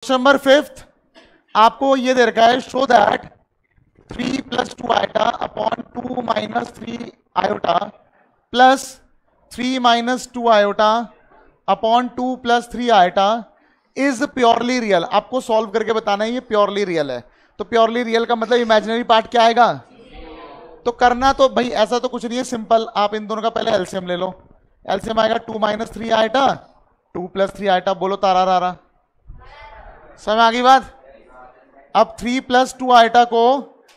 Question number 5 आपको ये दे रखा है, show that 3 + 2 iota upon 2 - 3 iota plus 3 - 2 iota upon 2 + 3 iota is purely real. आपको सॉल्व करके बताना है ये प्योरली रियल है। तो प्योरली रियल का मतलब इमेजिनरी पार्ट क्या आएगा? तो करना तो भाई ऐसा तो कुछ नहीं है, सिंपल। आप इन दोनों का पहले एलसीएम ले लो। एलसीएम आएगा 2 - 3 आयोटा 2 + 3 आयोटा। बोलो तारा रारा, समझ आ गई बात? अब 3 + 2 आयोटा को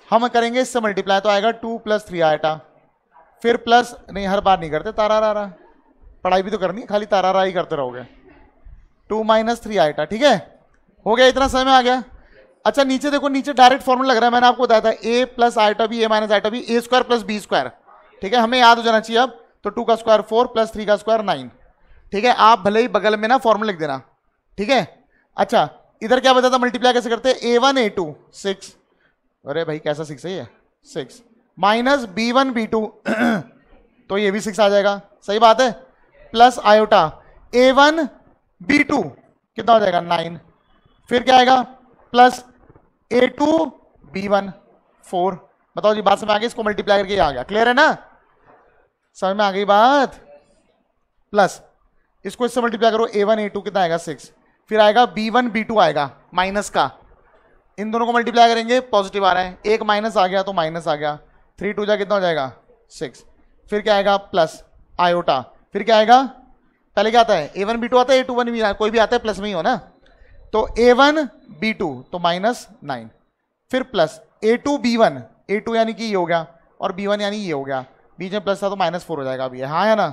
हम करेंगे इससे मल्टीप्लाई, तो आएगा 2 + 3 आयोटा, फिर प्लस नहीं, हर बार नहीं करते तारा रारा, पढ़ाई भी तो करनी है, खाली तारा रा ही करते रहोगे। 2 - 3 आयोटा, ठीक है, हो गया, इतना समय आ गया। अच्छा नीचे देखो, नीचे डायरेक्ट फॉर्मूला लग रहा है, मैंने आपको बताया था a + iota b a - iota b a² + b², ठीक है, हमें याद हो जाना चाहिए अब। तो 2 का स्क्वायर 4 + 3 का स्क्वायर 9, ठीक है। आप भले ही बगल में ना फॉर्मूला लिख देना, ठीक है। अच्छा इधर क्या बताया था, मल्टीप्लाई कैसे करते हैं? a1 a2 6, अरे भाई कैसा 6 है ये, 6 माइनस b1 b2 तो ये भी 6 आ जाएगा, सही बात है, प्लस आयोटा a1 b2 कितना हो जाएगा 9, फिर क्या आएगा प्लस a2 b1 4। बताओ जी बात समझ आ गई? इसको मल्टीप्लाई करके आ गया, क्लियर है ना, समझ में आ गई बात? प्लस इसको इससे मल्टीप्लाई करो, a1 a2 कितना आएगा 6, फिर आएगा b1 b2 आएगा माइनस का, इन दोनों को मल्टीप्लाई करेंगे, पॉजिटिव आ रहा है, एक माइनस आ गया तो माइनस आ गया, 3 2 जा कितना हो जाएगा 6, फिर क्या आएगा प्लस आयोटा, फिर क्या आएगा, पहले क्या आता है a1 b2 आता है, a2 1 भी कोई भी आता है प्लस में ही हो ना, तो a1 b2 तो -9, फिर प्लस a2 b1, a2 यानी कि ये हो गया और b1 यानी ये हो गया, बीच में प्लस था तो -4 हो जाएगा अभी, हाँ या ना,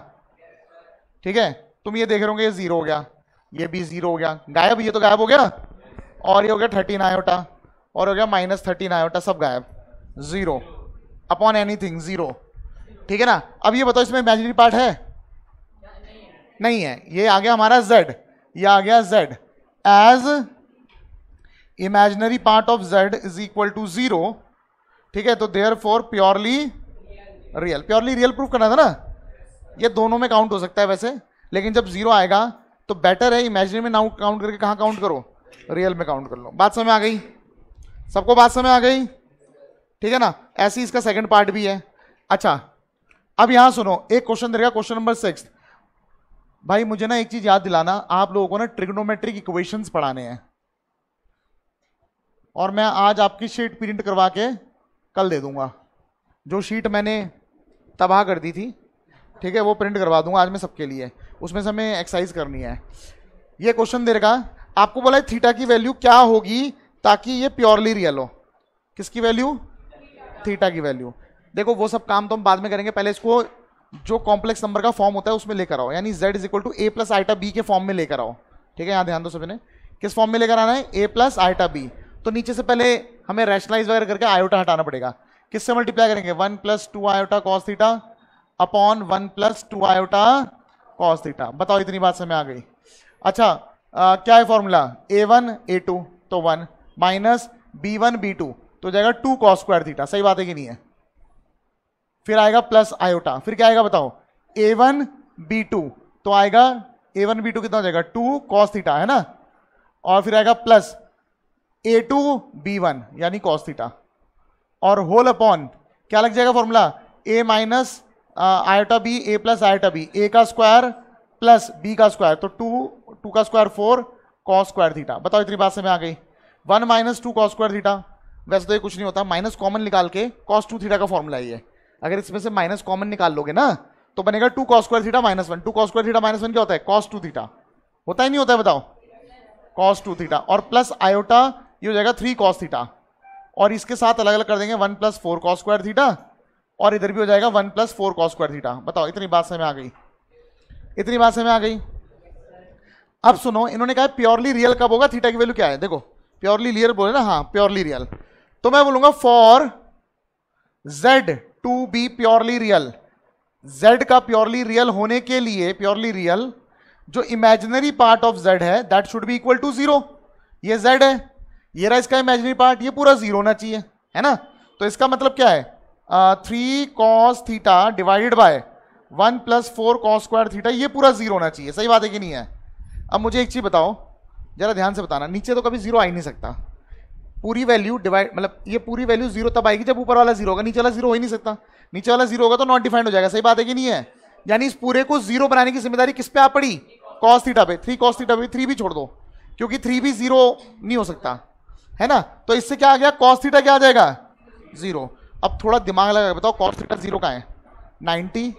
ठीक है। तुम ये देख रहे होंगे ये 0 हो गया, ये भी 0 हो गया, गायब, ये तो गायब हो गया, और ये हो गया 13 आयोटा, और हो गया -13 आयोटा, सब गायब, 0 अपॉन एनीथिंग 0, ठीक है ना। अब ये बताओ इसमें इमेजिनरी पार्ट है? नहीं है, ये आ गया हमारा z, ये आ गया z as imaginary part of z is equal to 0, ठीक है। तो therefore purely real, purely real proof करना था ना, ये दोनों में काउंट हो सकता है वैसे, लेकिन जब 0 आएगा तो बेटर है इमेजिनरी में ना काउंट करके कहां काउंट करो, रियल में काउंट कर लो। बात समझ आ गई सबको? बात समझ आ गई, ठीक है ना। ऐसी इसका सेकंड पार्ट भी है। अच्छा अब यहां सुनो, एक क्वेश्चन देगा, क्वेश्चन नंबर 6। भाई मुझे ना एक चीज याद दिलाना, आप लोगों को ना ट्रिग्नोमेट्रिक इक्वेशंस पढ़ाने हैं, और मैं आज आपकी शीट प्रिंट करवा के कल दे दूंगा, जो शीट मैंने तबाह कर दी थी, ठीक है, वो प्रिंट करवा दूंगा आज मैं सबके लिए, उसमें से हमें एक्सरसाइज करनी है। ये क्वेश्चन दे रखा, आपको बोला है थीटा की वैल्यू क्या होगी ताकि ये प्योरली रियल हो, किसकी वैल्यू? थीटा की वैल्यू। देखो वो सब काम तो हम बाद में करेंगे, पहले इसको जो कॉम्प्लेक्स नंबर का फॉर्म होता है उसमें लेकर आओ, यानी z = a + आयोटा b के फॉर्म में लेकर आओ, ठीक है। यहां ध्यान दो सबने, किस फॉर्म में लेकर आना है? a + iota b। तो नीचे से पहले हमें रैशनलाइज वगैरह करके आयोटा हटाना पड़ेगा, किससे मल्टीप्लाई करेंगे? 1 + 2 iota cos theta upon 1 + 2 iota cos theta. बताओ इतनी बात समझ आ गई? अच्छा क्या है फॉर्मूला? a1 a2 तो 1 माइनस b1 b2 तो जाएगा 2 cos स्क्वायर थीटा, सही बात है कि नहीं है? फिर आएगा प्लस आयोटा, फिर क्या आएगा बताओ? a1 b2 तो आएगा a1 b2 कितना हो जाएगा 2 cos थीटा, है ना, और फिर आएगा प्लस a2 b1 यानी cos थीटा, और होल अपॉन क्या लग जाएगा formula? a minus iota b, a + iota b, a का स्क्वायर प्लस b का स्क्वायर, तो 2 का स्क्वायर 4 cos स्क्वायर थीटा। बताओ इतनी बात से में आ गई? 1 - 2 cos स्क्वायर थीटा, वैसे तो ये कुछ नहीं होता, माइनस कॉमन निकाल के cos 2 थीटा का फॉर्मूला है, अगर इसमें से माइनस कॉमन निकाल लोगे ना तो बनेगा 2 cos square theta -1। 2 cos square theta -1 क्या होता है? cos 2 थीटा होता ही नहीं होता है, बताओ, cos 2 थीटा, और प्लस आयोटा ये हो जाएगा 3 cos थीटा, और इसके साथ अलग अलग कर देंगे 1 + 4 cos स्क्वायर थीटा, और इधर भी हो जाएगा 1 + 4 cos स्क्वायर थीटा। बताओ इतनी बात समझ में आ गई? इतनी बात समझ में आ गई? अब सुनो, इन्होंने कहा प्योरली रियल कब होगा, थीटा की वैल्यू क्या है? देखो प्योरली रियल बोले ना, हाँ प्योरली रियल, तो मैं बोलूंगा for z to be purely real, z का प्योरली रियल होने के लिए, प्योरली रियल जो इमेजिनरी पार्ट ऑफ z है that should be equal to 0। ये z है, ये रहा इसका इमेजिनरी पार्ट, ये पूरा 0 होना चाहिए, है ना। तो इसका मतलब क्या है? 3 cos theta divided by 1 + 4 cos square theta, ये पूरा 0 होना चाहिए, सही बात है कि नहीं है? अब मुझे एक चीज बताओ, जरा ध्यान से बताना, नीचे तो कभी जीरो आ ही नहीं सकता। पूरी वैल्यू डिवाइड, मतलब ये पूरी वैल्यू जीरो तब आएगी जब ऊपर वाला जीरो होगा, नीचे वाला जीरो हो ही नहीं सकता। नीचे वाला जीरो होगा तो नॉट डिफाइंड हो जाएगा। सही बात है कि नहीं है? यानी इस पूरे को जीरो बनाने की जिम्मेदारी किस पे आ पड़ी? कॉस थीटा पे। 3 कॉस थीटा पे, 3 भी छोड़ दो क्योंकि 3 भी जीरो नहीं हो सकता है ना। तो इससे क्या आ गया? कॉस थीटा क्या आ जाएगा? जीरो। अब थोड़ा दिमाग लगा बताओ कॉस थीटा जीरो का है 90,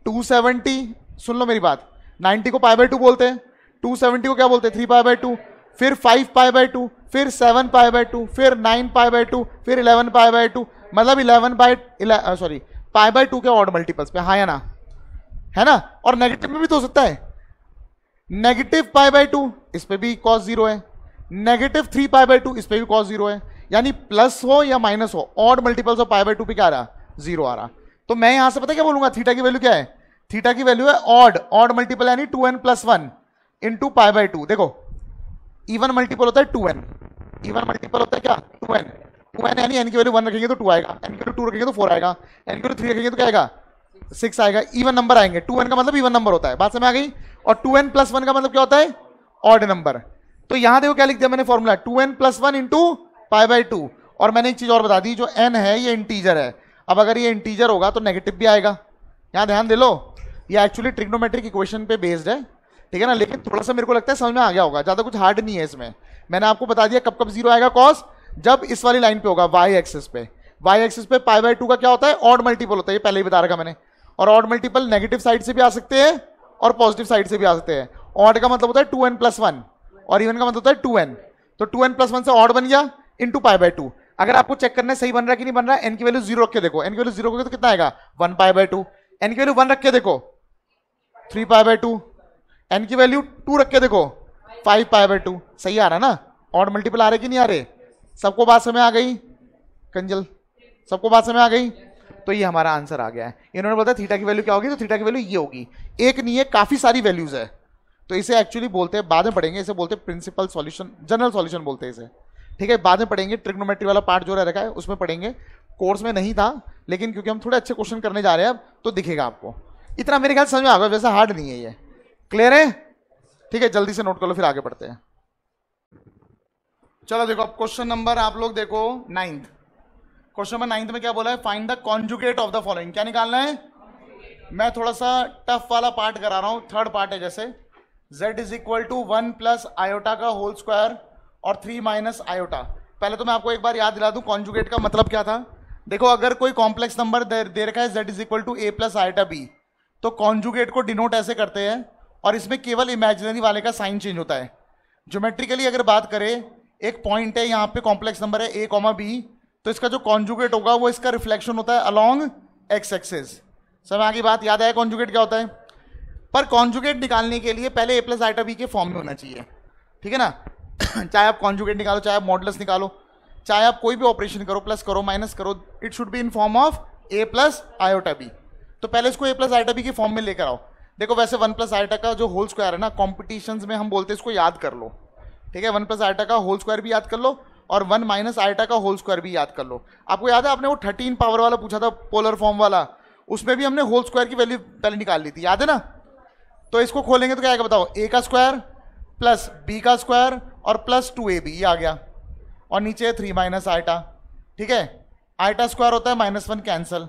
270। सुन लो मेरी बात, 90 को π/2 बोलते हैं, 270 को क्या बोलते हैं? 3π/2, फिर 5π/2, फिर 7π/2, फिर 9π/2, फिर 11π/2, मतलब 11π/2 के ऑड मल्टीपल्स पे। हाँ या ना? है ना? और नेगेटिव में भी तो हो सकता है, नेगेटिव π/2 इस पे भी कॉस जीरो है, नेगेटिव 3π/2 इस पे भी कॉस जीरो है। यानी प्लस हो या माइनस हो, ऑड मल्टीपल्स ऑफ π/2 पे क्या आ रहा? जीरो आ रहा। तो मैं यहां से पता क्या बोलूंगा? थीटा की वैल्यू क्या है? थीटा की वैल्यू है ऑड, ऑड मल्टीपल यानी 2n+1 इंटू π/2। देखो इवन मल्टीपल होता है 2n, इवन मल्टीपल होता है क्या? 2n। 2n यानी n की वैल्यू 1 रखेंगे तो 2 आएगा, n की वैल्यू 2 रखेंगे तो 4 आएगा, n की वैल्यू 3 रखेंगे तो क्या आएगा? 6 आएगा। इवन नंबर आएंगे, 2n का मतलब इवन नंबर होता है। बात समझ आ गई? और 2n+1 का मतलब क्या होता है? Odd number. तो यहां देखो क्या लिख दिया मैंने फॉर्मूला, 2n+1 इंटू π/2। और मैंने एक चीज और बता दी, जो n है ये इंटीजर है। अब अगर ये इंटीजर होगा तो नेगेटिव भी आएगा। यहां ध्यान दे लो, ये एक्चुअली ट्रिग्नोमेट्रिक इक्वेशन पे बेस्ड है, ठीक है ना। लेकिन थोड़ा सा मेरे को लगता है समझ में आ गया होगा, ज्यादा कुछ हार्ड नहीं है इसमें। मैंने आपको बता दिया कब कब जीरो आएगा कॉस, जब इस वाली लाइन पे होगा वाई एक्सिस पे। वाई एक्सिस पे π/2 का क्या होता है? ऑड मल्टीपल होता है, ये पहले ही बता रखा मैंने। और ऑड मल्टीपल नेगेटिव साइड से भी आ सकते हैं और पॉजिटिव साइड से भी आ सकते हैं। ऑड का मतलब होता है 2n+1 और इवन का मतलब होता है 2n। तो 2n+1 से ऑड बन गया इंटू π/2। अगर आपको चेक करना है सही बन रहा है कि नहीं बन रहा है, n की वैल्यू जीरो रख के देखो, n की वैल्यू जीरो रखोगे तो कितना आएगा? 1π/2। n की वैल्यू 1 रख के देखो 3π/2, n की वैल्यू 2 रख के देखो 5π/2। सही आ रहा ना? ऑड मल्टीपल आ रहे कि नहीं आ रहे? सबको बात समझ आ गई? कंजल सबको बात समझ आ गई? तो ये हमारा आंसर आ गया है। इन्होंने बोला थीटा की वैल्यू क्या होगी, तो थीटा की वैल्यू ये होगी। एक नहीं है, काफी सारी वैल्यूज है। तो इसे एक्चुअली बोलते हैं, बाद में पढ़ेंगे, इसे बोलते हैं प्रिंसिपल सॉल्यूशन, जनरल सॉल्यूशन बोलते हैं इसे, ठीक है। बाद में पढ़ेंगे, ट्रिग्नोमेट्री वाला पार्ट जो रह रखा है उसमें पढ़ेंगे। कोर्स में नहीं था, लेकिन क्योंकि हम थोड़े अच्छे क्वेश्चन करने जा रहे हैं अब, तो दिखेगा आपको। इतना मेरे ख्याल समझ में आ गया, वैसा हार्ड नहीं है ये। क्लियर है? ठीक है, जल्दी से नोट कर लो, फिर आगे बढ़ते हैं। चलो देखो, अब क्वेश्चन नंबर आप लोग देखो 9th। क्वेश्चन नंबर 9th में क्या बोला है? Find the conjugate of the following. क्या निकालना है? मैं थोड़ा सा टफ वाला पार्ट करा रहा हूं, थर्ड पार्ट है। जैसे z is equal to 1 plus iota का होल स्क्वायर और 3 माइनस आयोटा। पहले तो मैं आपको एक बार याद दिला दूं कॉन्जुगेट का मतलब क्या था। देखो, अगर कोई कॉम्प्लेक्स नंबर दे रखा है z is equal to a plus iota b, तो कॉन्जुगेट को डिनोट ऐसे करते हैं, और इसमें केवल इमेजिनरी वाले का साइन चेंज होता है। ज्योमेट्रिकली अगर बात करें, एक पॉइंट है यहाँ पे, कॉम्प्लेक्स नंबर है a, b, तो इसका जो कॉन्जुगेट होगा वो इसका रिफ्लेक्शन होता है अलॉन्ग एक्स एक्सिस। समझ आगे बात? याद आया कॉन्जुगेट क्या होता है? पर कॉन्जुगेट निकालने के लिए पहले a प्लस आयोटा b के फॉर्म में होना चाहिए, ठीक है ना। चाहे आप कॉन्जुगेट निकालो, चाहे आप मॉडुलस निकालो, चाहे आप कोई भी ऑपरेशन करो, प्लस करो माइनस करो, it should be in form of a plus iota b। तो पहले इसको a प्लस आयोटा b के फॉर्म में लेकर आओ। देखो, वैसे 1 प्लस आयोटा का जो होल स्क्वायर है ना, कॉम्पिटिशंस में हम बोलते हैं इसको याद कर लो, ठीक है। 1 प्लस आयोटा का होल स्क्वायर भी याद कर लो और 1 माइनस आयोटा का होल स्क्वायर भी याद कर लो। आपको याद है आपने वो 13 पावर वाला पूछा था, पोलर फॉर्म वाला, उसमें भी हमने होल स्क्वायर की वैल्यू पहले निकाल ली थी, याद है ना। तो इसको खोलेंगे तो क्या आएगा बताओ? a का स्क्वायर प्लस b का स्क्वायर और प्लस 2ab, ये आ गया। और नीचे 3 माइनस आयोटा, ठीक है। आयोटा स्क्वायर होता है -1 कैंसल,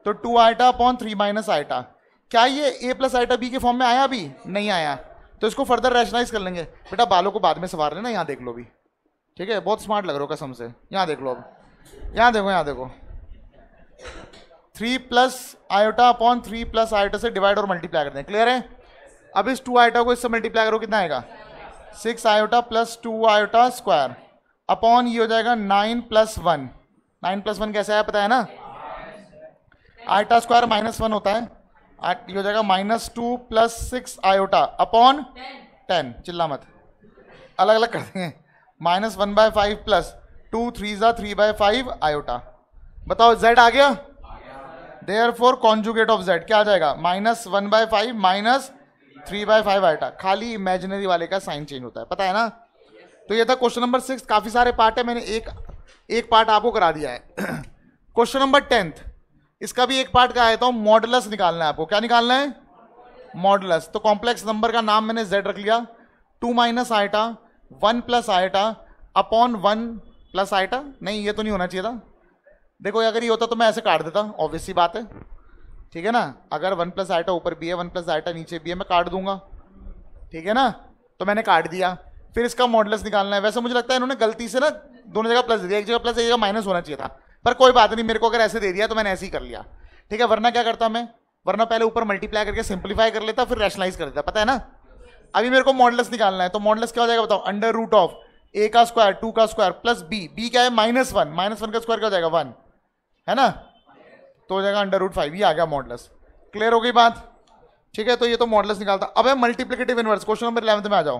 तो 2 आयोटा अपॉन 3 माइनस आयोटा। क्या ये a प्लस आयोटा b के फॉर्म में आया? अभी नहीं आया, तो इसको फर्दर रैशनलाइज कर लेंगे। बेटा बालों को बाद में सवार लेना, यहाँ देख लो भी, ठीक है। बहुत स्मार्ट लग रहे हो कसम से। यहाँ देख लो, अब यहाँ देखो, यहाँ देखो, 3 plus iota upon 3 plus iota से डिवाइड और मल्टीप्लाई करते हैं। क्लियर है? अब इस 2 आयोटा को इससे मल्टीप्लाई करो, कितना आएगा? 6 iota plus 2 iota square upon ये हो जाएगा 9 प्लस 1। 9 प्लस 1 कैसे आया पता है ना? आयोटा स्क्वायर -1 होता है, ये हो जाएगा -2 प्लस 6 आयोटा अपॉन 10। चिल्ला मत, अलग अलग कर देंगे। -1/5 प्लस 2 3 3/5 आयोटा। बताओ z आ गया? देयरफॉर कॉन्जुगेट ऑफ z क्या आ जाएगा? -1/5 माइनस 3/5 आयोटा। खाली इमेजिनरी वाले का साइन चेंज होता है, पता है ना। तो ये था क्वेश्चन नंबर 6। काफी सारे पार्ट है, मैंने एक पार्ट आपको करा दिया है। क्वेश्चन नंबर 10th, इसका भी एक पार्ट का आया था, मॉडुलस निकालना है आपको। क्या निकालना है? मॉडुलस। तो कॉम्प्लेक्स नंबर का नाम मैंने z रख लिया, 2 minus iota 1 plus eta upon 1 plus eta, नहीं ये तो नहीं होना चाहिए था। देखो अगर ये होता तो मैं ऐसे काट देता, ऑब्वियस सी बात है, ठीक है ना। अगर 1 प्लस आयटा ऊपर भी है 1 प्लस आयटा नीचे भी है, मैं काट दूंगा, ठीक है ना। तो मैंने काट दिया, फिर इसका मॉडुलस निकालना है। वैसे मुझे लगता है इन्होंने गलती से ना दोनों जगह प्लस दे दिया, एक जगह प्लस एक जगह माइनस होना चाहिए था, पर कोई बात नहीं, मेरे को अगर ऐसे दे दिया तो मैंने ऐसे ही कर लिया, ठीक है। वरना क्या करता मैं, वरना पहले ऊपर मल्टीप्लाई करके सिंप्लीफाई कर लेता, फिर रैशनलाइज कर देता, पता है ना। अभी मेरे को मॉडुलस निकालना है, तो मॉडुलस क्या हो जाएगा बताओ, अंडर रूट ऑफ ए का स्क्वायर 2 का स्क्वायर प्लस बी, बी क्या है -1, -1 का स्क्वायर क्या हो जाएगा 1, है ना, तो हो जाएगा अंडर रूट 5, ये आ गया मॉडुलस। क्लियर हो गई बात, ठीक है। तो ये तो मॉडुलस निकालता। अब है मल्टीप्लिकेटिव इनवर्स, क्वेश्चन नंबर 11 में आ जाओ।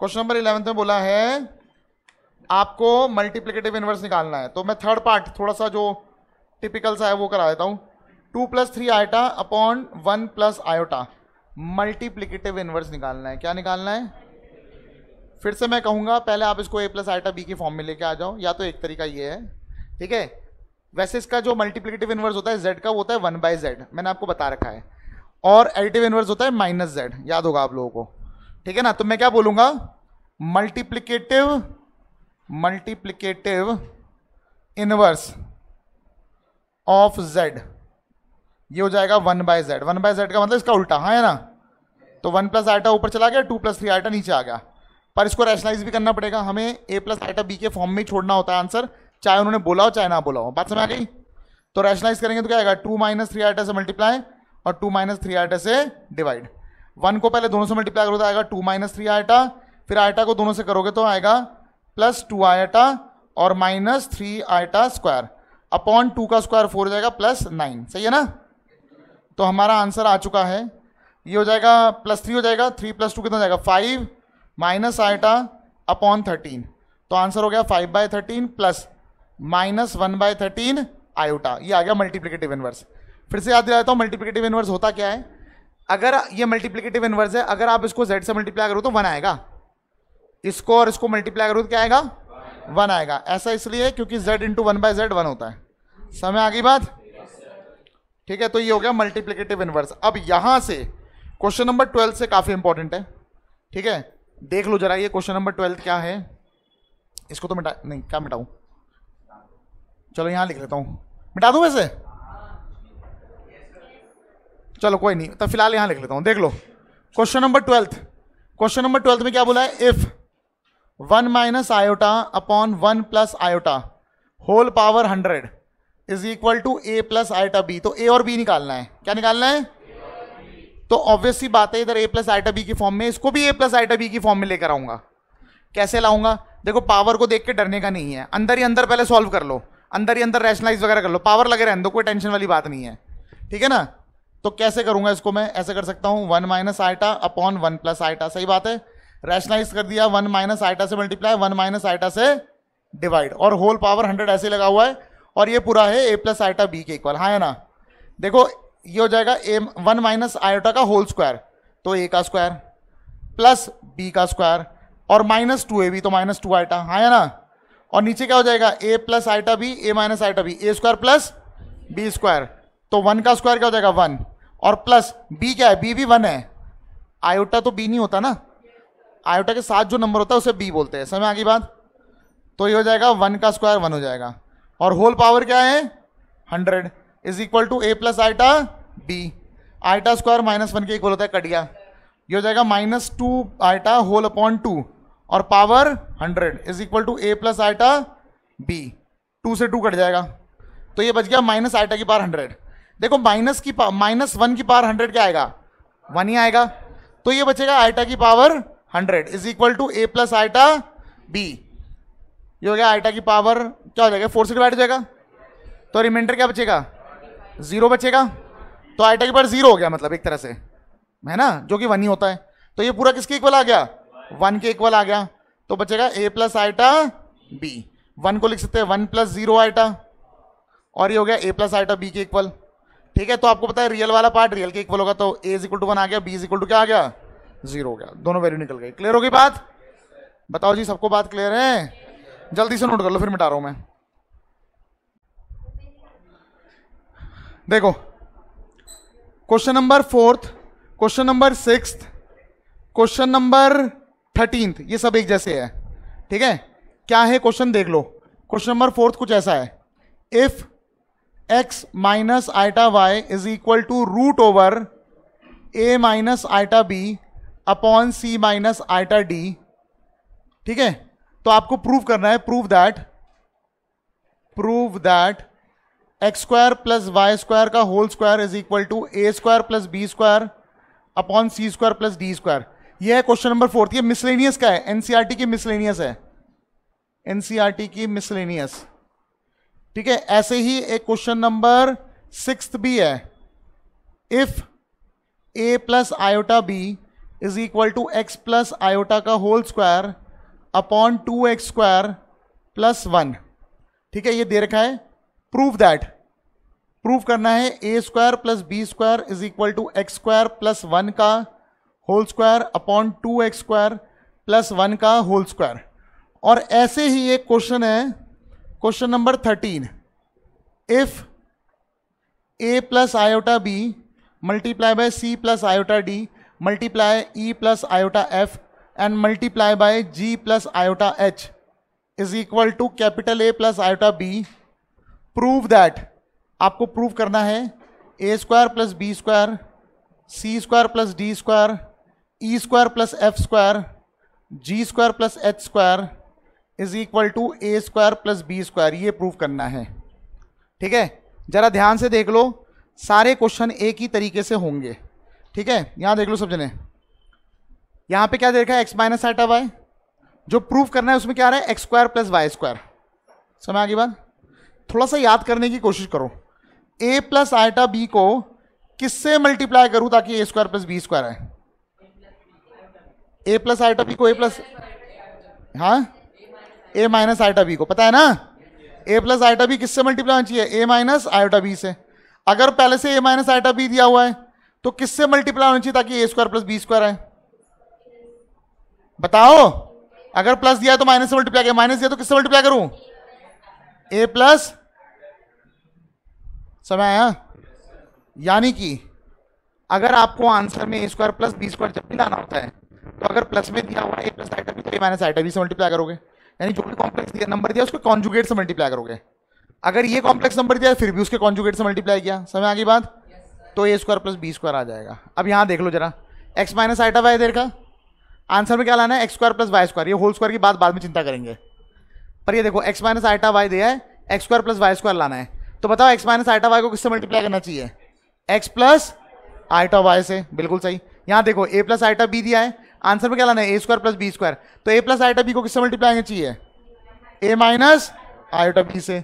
क्वेश्चन नंबर 11 में बोला है आपको मल्टीप्लिकेटिव इनवर्स निकालना है, तो मैं थर्ड पार्ट थोड़ा सा जो टिपिकल सा है वो करा देता हूं। 2 + 3 iota upon 1 + iota, multiplicative inverse निकालना है। क्या निकालना है, फिर से मैं कहूंगा, पहले आप इसको a + आयोटा b की फॉर्म में लेके आ जाओ, या तो एक तरीका ये है, ठीक है। वैसे इसका जो मल्टीप्लिकेटिव इनवर्स होता है z का, वो होता है 1/z, मैंने आपको बता रखा है, और एडिटिव इनवर्स होता है -z, याद होगा आप लोगों को, ठीक है ना। तो मैं क्या बोलूंगा, मल्टीप्लिकेटिव इनवर्स ऑफ z, ये हो जाएगा 1/z। 1/z का मतलब इसका उल्टा, हाँ है ना। तो 1 + आयोटा ऊपर चला गया, 2 + 3 आयोटा नीचे आ गया, पर इसको रैशनलाइज भी करना पड़ेगा हमें, a + आयोटा b के फॉर्म में ही छोड़ना होता है आंसर, चाहे उन्होंने बोला हो चाहे ना बोला हो। बात समझ आ गई। तो रैशनलाइज करेंगे तो क्या आएगा, 2 - 3 आयोटा से मल्टीप्लाई और 2 - 3 आयोटा से डिवाइड। 1 को पहले दोनों से मल्टीप्लाई करो तो आएगा 2 - 3 आयोटा, फिर आयोटा को दोनों से करोगे तो आएगा +2 आयोटा और -3 आयोटा स्क्वायर अपॉन 2 का स्क्वायर 4 हो जाएगा +9, सही है ना। तो हमारा आंसर आ चुका है, ये हो जाएगा +3 हो जाएगा, 3 + 2 कितना हो जाएगा 5 माइनस आयोटा अपॉन 13, तो आंसर हो गया 5/13 प्लस -1/13 आयोटा। ये आ गया मल्टीप्लिकेटिव इनवर्स। फिर से याद दिला देता हूँ मल्टीप्लिकेटिव इनवर्स होता क्या है। अगर ये मल्टीप्लिकेटिव इनवर्स है, अगर आप इसको z से मल्टीप्लाई करो तो 1 आएगा, इसको और इसको मल्टीप्लाई करो तो क्या आएगा 1 आएगा। ऐसा इसलिए क्योंकि z × 1/z 1 होता है। समझ आ गई बात, ठीक है। तो ये हो गया मल्टीप्लिकेटिव इनवर्स। अब यहां से क्वेश्चन नंबर 12 से काफी इंपॉर्टेंट है, ठीक है। देख लो जरा ये क्वेश्चन नंबर 12 क्या है। इसको तो मिटा, नहीं क्या मिटाऊं, चलो यहां लिख लेता हूं, मिटा दूं वैसे, चलो कोई नहीं, तो फिलहाल यहां लिख लेता हूं। देख लो क्वेश्चन नंबर 12, क्वेश्चन नंबर 12 में क्या बोला है, if 1 - iota upon 1 + iota whole power 100 is equal to a + iota b। तो a और b निकालना है। क्या निकालना है, तो ऑब्वियस सी बात है, इधर a + आयोटा b की फॉर्म में, इसको भी a + आयोटा b की फॉर्म में लेकर आऊंगा। कैसे लाऊंगा, देखो पावर को देख के डरने का नहीं है, अंदर ही अंदर पहले सॉल्व कर लो, अंदर ही अंदर रैशनलाइज वगैरह कर लो, पावर लगे रहने दो, कोई टेंशन वाली बात नहीं है, ठीक है ना। तो कैसे करूंगा इसको, मैं ऐसे कर सकता हूं 1 - आयोटा अपॉन 1 + आयोटा, सही बात है। रैशनलाइज कर दिया, 1 - आयोटा से मल्टीप्लाई 1 - आयोटा से डिवाइड, और होल पावर 100 ऐसे लगा हुआ है, और ये पूरा है a + आयोटा b के इक्वल, हाँ है ना। देखो ये हो जाएगा 1 - आयोटा का होल स्क्वायर, तो a का स्क्वायर प्लस b का स्क्वायर और -2ab, तो -2 आयोटा, हाँ है ना। और नीचे क्या हो जाएगा a + iota b, a - iota b, a square plus b square, तो 1 का स्क्वायर क्या हो जाएगा 1, और प्लस b क्या है, b भी 1 है, आयोटा तो b नहीं होता ना, आयोटा के साथ जो नंबर होता है उसे b बोलते हैं। समझ आ गई बात। तो ये हो जाएगा 1 का स्क्वायर 1 हो जाएगा, और होल पावर क्या है 100 is equal to a + iota b, iota square -1 के इक्वल होता है, कट गया। ये हो जाएगा -2 आयोटा होल अपॉन 2 और power 100 is equal to a + iota b, 2 से 2 कट जाएगा, तो ये बच गया माइनस आयोटा की पावर 100। देखो -1 की पावर 100 क्या आएगा 1 ही आएगा, तो ये बचेगा आयोटा की power 100 is equal to a + iota b। ये हो गया आयोटा की पावर क्या हो जाएगा 4 से डिवाइड हो जाएगा, तो रिमाइंडर क्या बचेगा 0 बचेगा, तो आयोटा की पावर 0 हो गया, मतलब एक तरह से है ना, जो कि 1 ही होता है। तो ये पूरा किसके इक्वल आ गया 1 के इक्वल आ गया, तो बचेगा a + आयोटा b। 1 को लिख सकते हैं 1 + 0 आयोटा, और ये हो गया a + आयोटा b के इक्वल, ठीक है। तो आपको पता है रियल वाला पार्ट रियल के इक्वल होगा, तो a = 1 आ गया, b = क्या आ गया 0 हो गया, दोनों वैल्यू निकल गई। क्लियर हो गई बात, बताओ जी सबको बात क्लियर है, जल्दी से नोट कर लो फिर मिटा रहा हूं मैं। देखो question number 4, question number 6, question number 13th, ये सब एक जैसे है, ठीक है। क्या है क्वेश्चन देख लो। क्वेश्चन नंबर 4 कुछ ऐसा है, if x minus iota y is equal to root over a minus iota b upon c minus iota d, ठीक है। तो आपको प्रूव करना है, prove that x square plus y square का whole square is equal to a square plus b square upon c square plus d square. यह है question number 4। ये मिसलेनियस का है, एनसीईआरटी की मिसलेनियस है, एनसीईआरटी की मिसलेनियस, ठीक है। ऐसे ही एक क्वेश्चन नंबर 6 भी है, if a plus iota b is equal to x plus iota का whole square upon 2x square plus 1, ठीक है। ये दे रखा है, प्रूव करना है a square plus b square is equal to x square plus 1 का whole square upon 2x square plus 1 का होल स्क्वायर। और ऐसे ही एक क्वेश्चन है, question number 13, if a plus iota b multiply by c plus iota d multiply e plus iota f and multiply by g plus iota h is equal to capital A plus iota b, prove that, आपको prove करना है a square plus b square c square plus d square e square plus f square g square plus h square is equal to a square plus b square. ये prove करना है, ठीक है। जरा ध्यान से देख लो, सारे क्वेश्चन एक ही तरीके से होंगे, ठीक है। यहां देख लो सब जने, यहां पे क्या दे रखा है, एक्स माइनस आइटा वाई। जो प्रूव करना है उसमें क्या आ रहा है, x square plus y square. समझ आ गई बात? थोड़ा सा याद करने की कोशिश करो, a प्लस आइटा बी को किससे मल्टीप्लाई करूं ताकि a square plus b square है। a प्लस आइटा बी को a प्लस, हाँ, a माइनस आइटा बी को, पता है ना, a प्लस आइटा बी किससे मल्टीप्लाई होना चाहिए, a माइनस आइटा बी से। अगर पहले से a माइनस आइटा बी दिया हुआ है तो किससे मल्टीप्लाई होना चाहिए ताकि a square plus b square है, बताओ। अगर प्लस दिया तो माइनस से मल्टीप्लाई किया, माइनस दिया तो किससे मल्टीप्लाई करूं, a प्लस, समझ आया। यानी कि अगर आपको आंसर में a square plus b square जब भी लाना होता है तो अगर प्लस में दिया हुआ है a प्लस आइटा बी तो a माइनस आइटा बी से मल्टीप्लाई करोगे, यानी जो भी कॉम्प्लेक्स नंबर दिया उसको कॉन्जुगेट से मल्टीप्लाई करोगे। अगर ये कॉम्प्लेक्स नंबर दिया फिर भी उसके कॉन्जुगेट से मल्टीप्लाई किया, समझ आ गई बात, तो a square plus b square आ जाएगा। अब यहां देख लो जरा, x माइनस आइटा वाई देर का आंसर में क्या लाना है, x square plus y square. ये होल स्क्वायर की बात बाद में चिंता करेंगे, पर ये देखो x माइनस आइटा वाई दिया है, x square plus y square लाना है। तो बताओ x माइनस आइटा वाई को किससे मल्टीप्लाई करना चाहिए, x प्लस आइटा वाई से, बिल्कुल सही। यहां देखो a प्लस आइटा बी दिया है, आंसर में क्या लाना है, a square plus b square. तो a प्लस आइटा बी को किससे मल्टीप्लाई करना चाहिए, a माइनस आइटा बी से।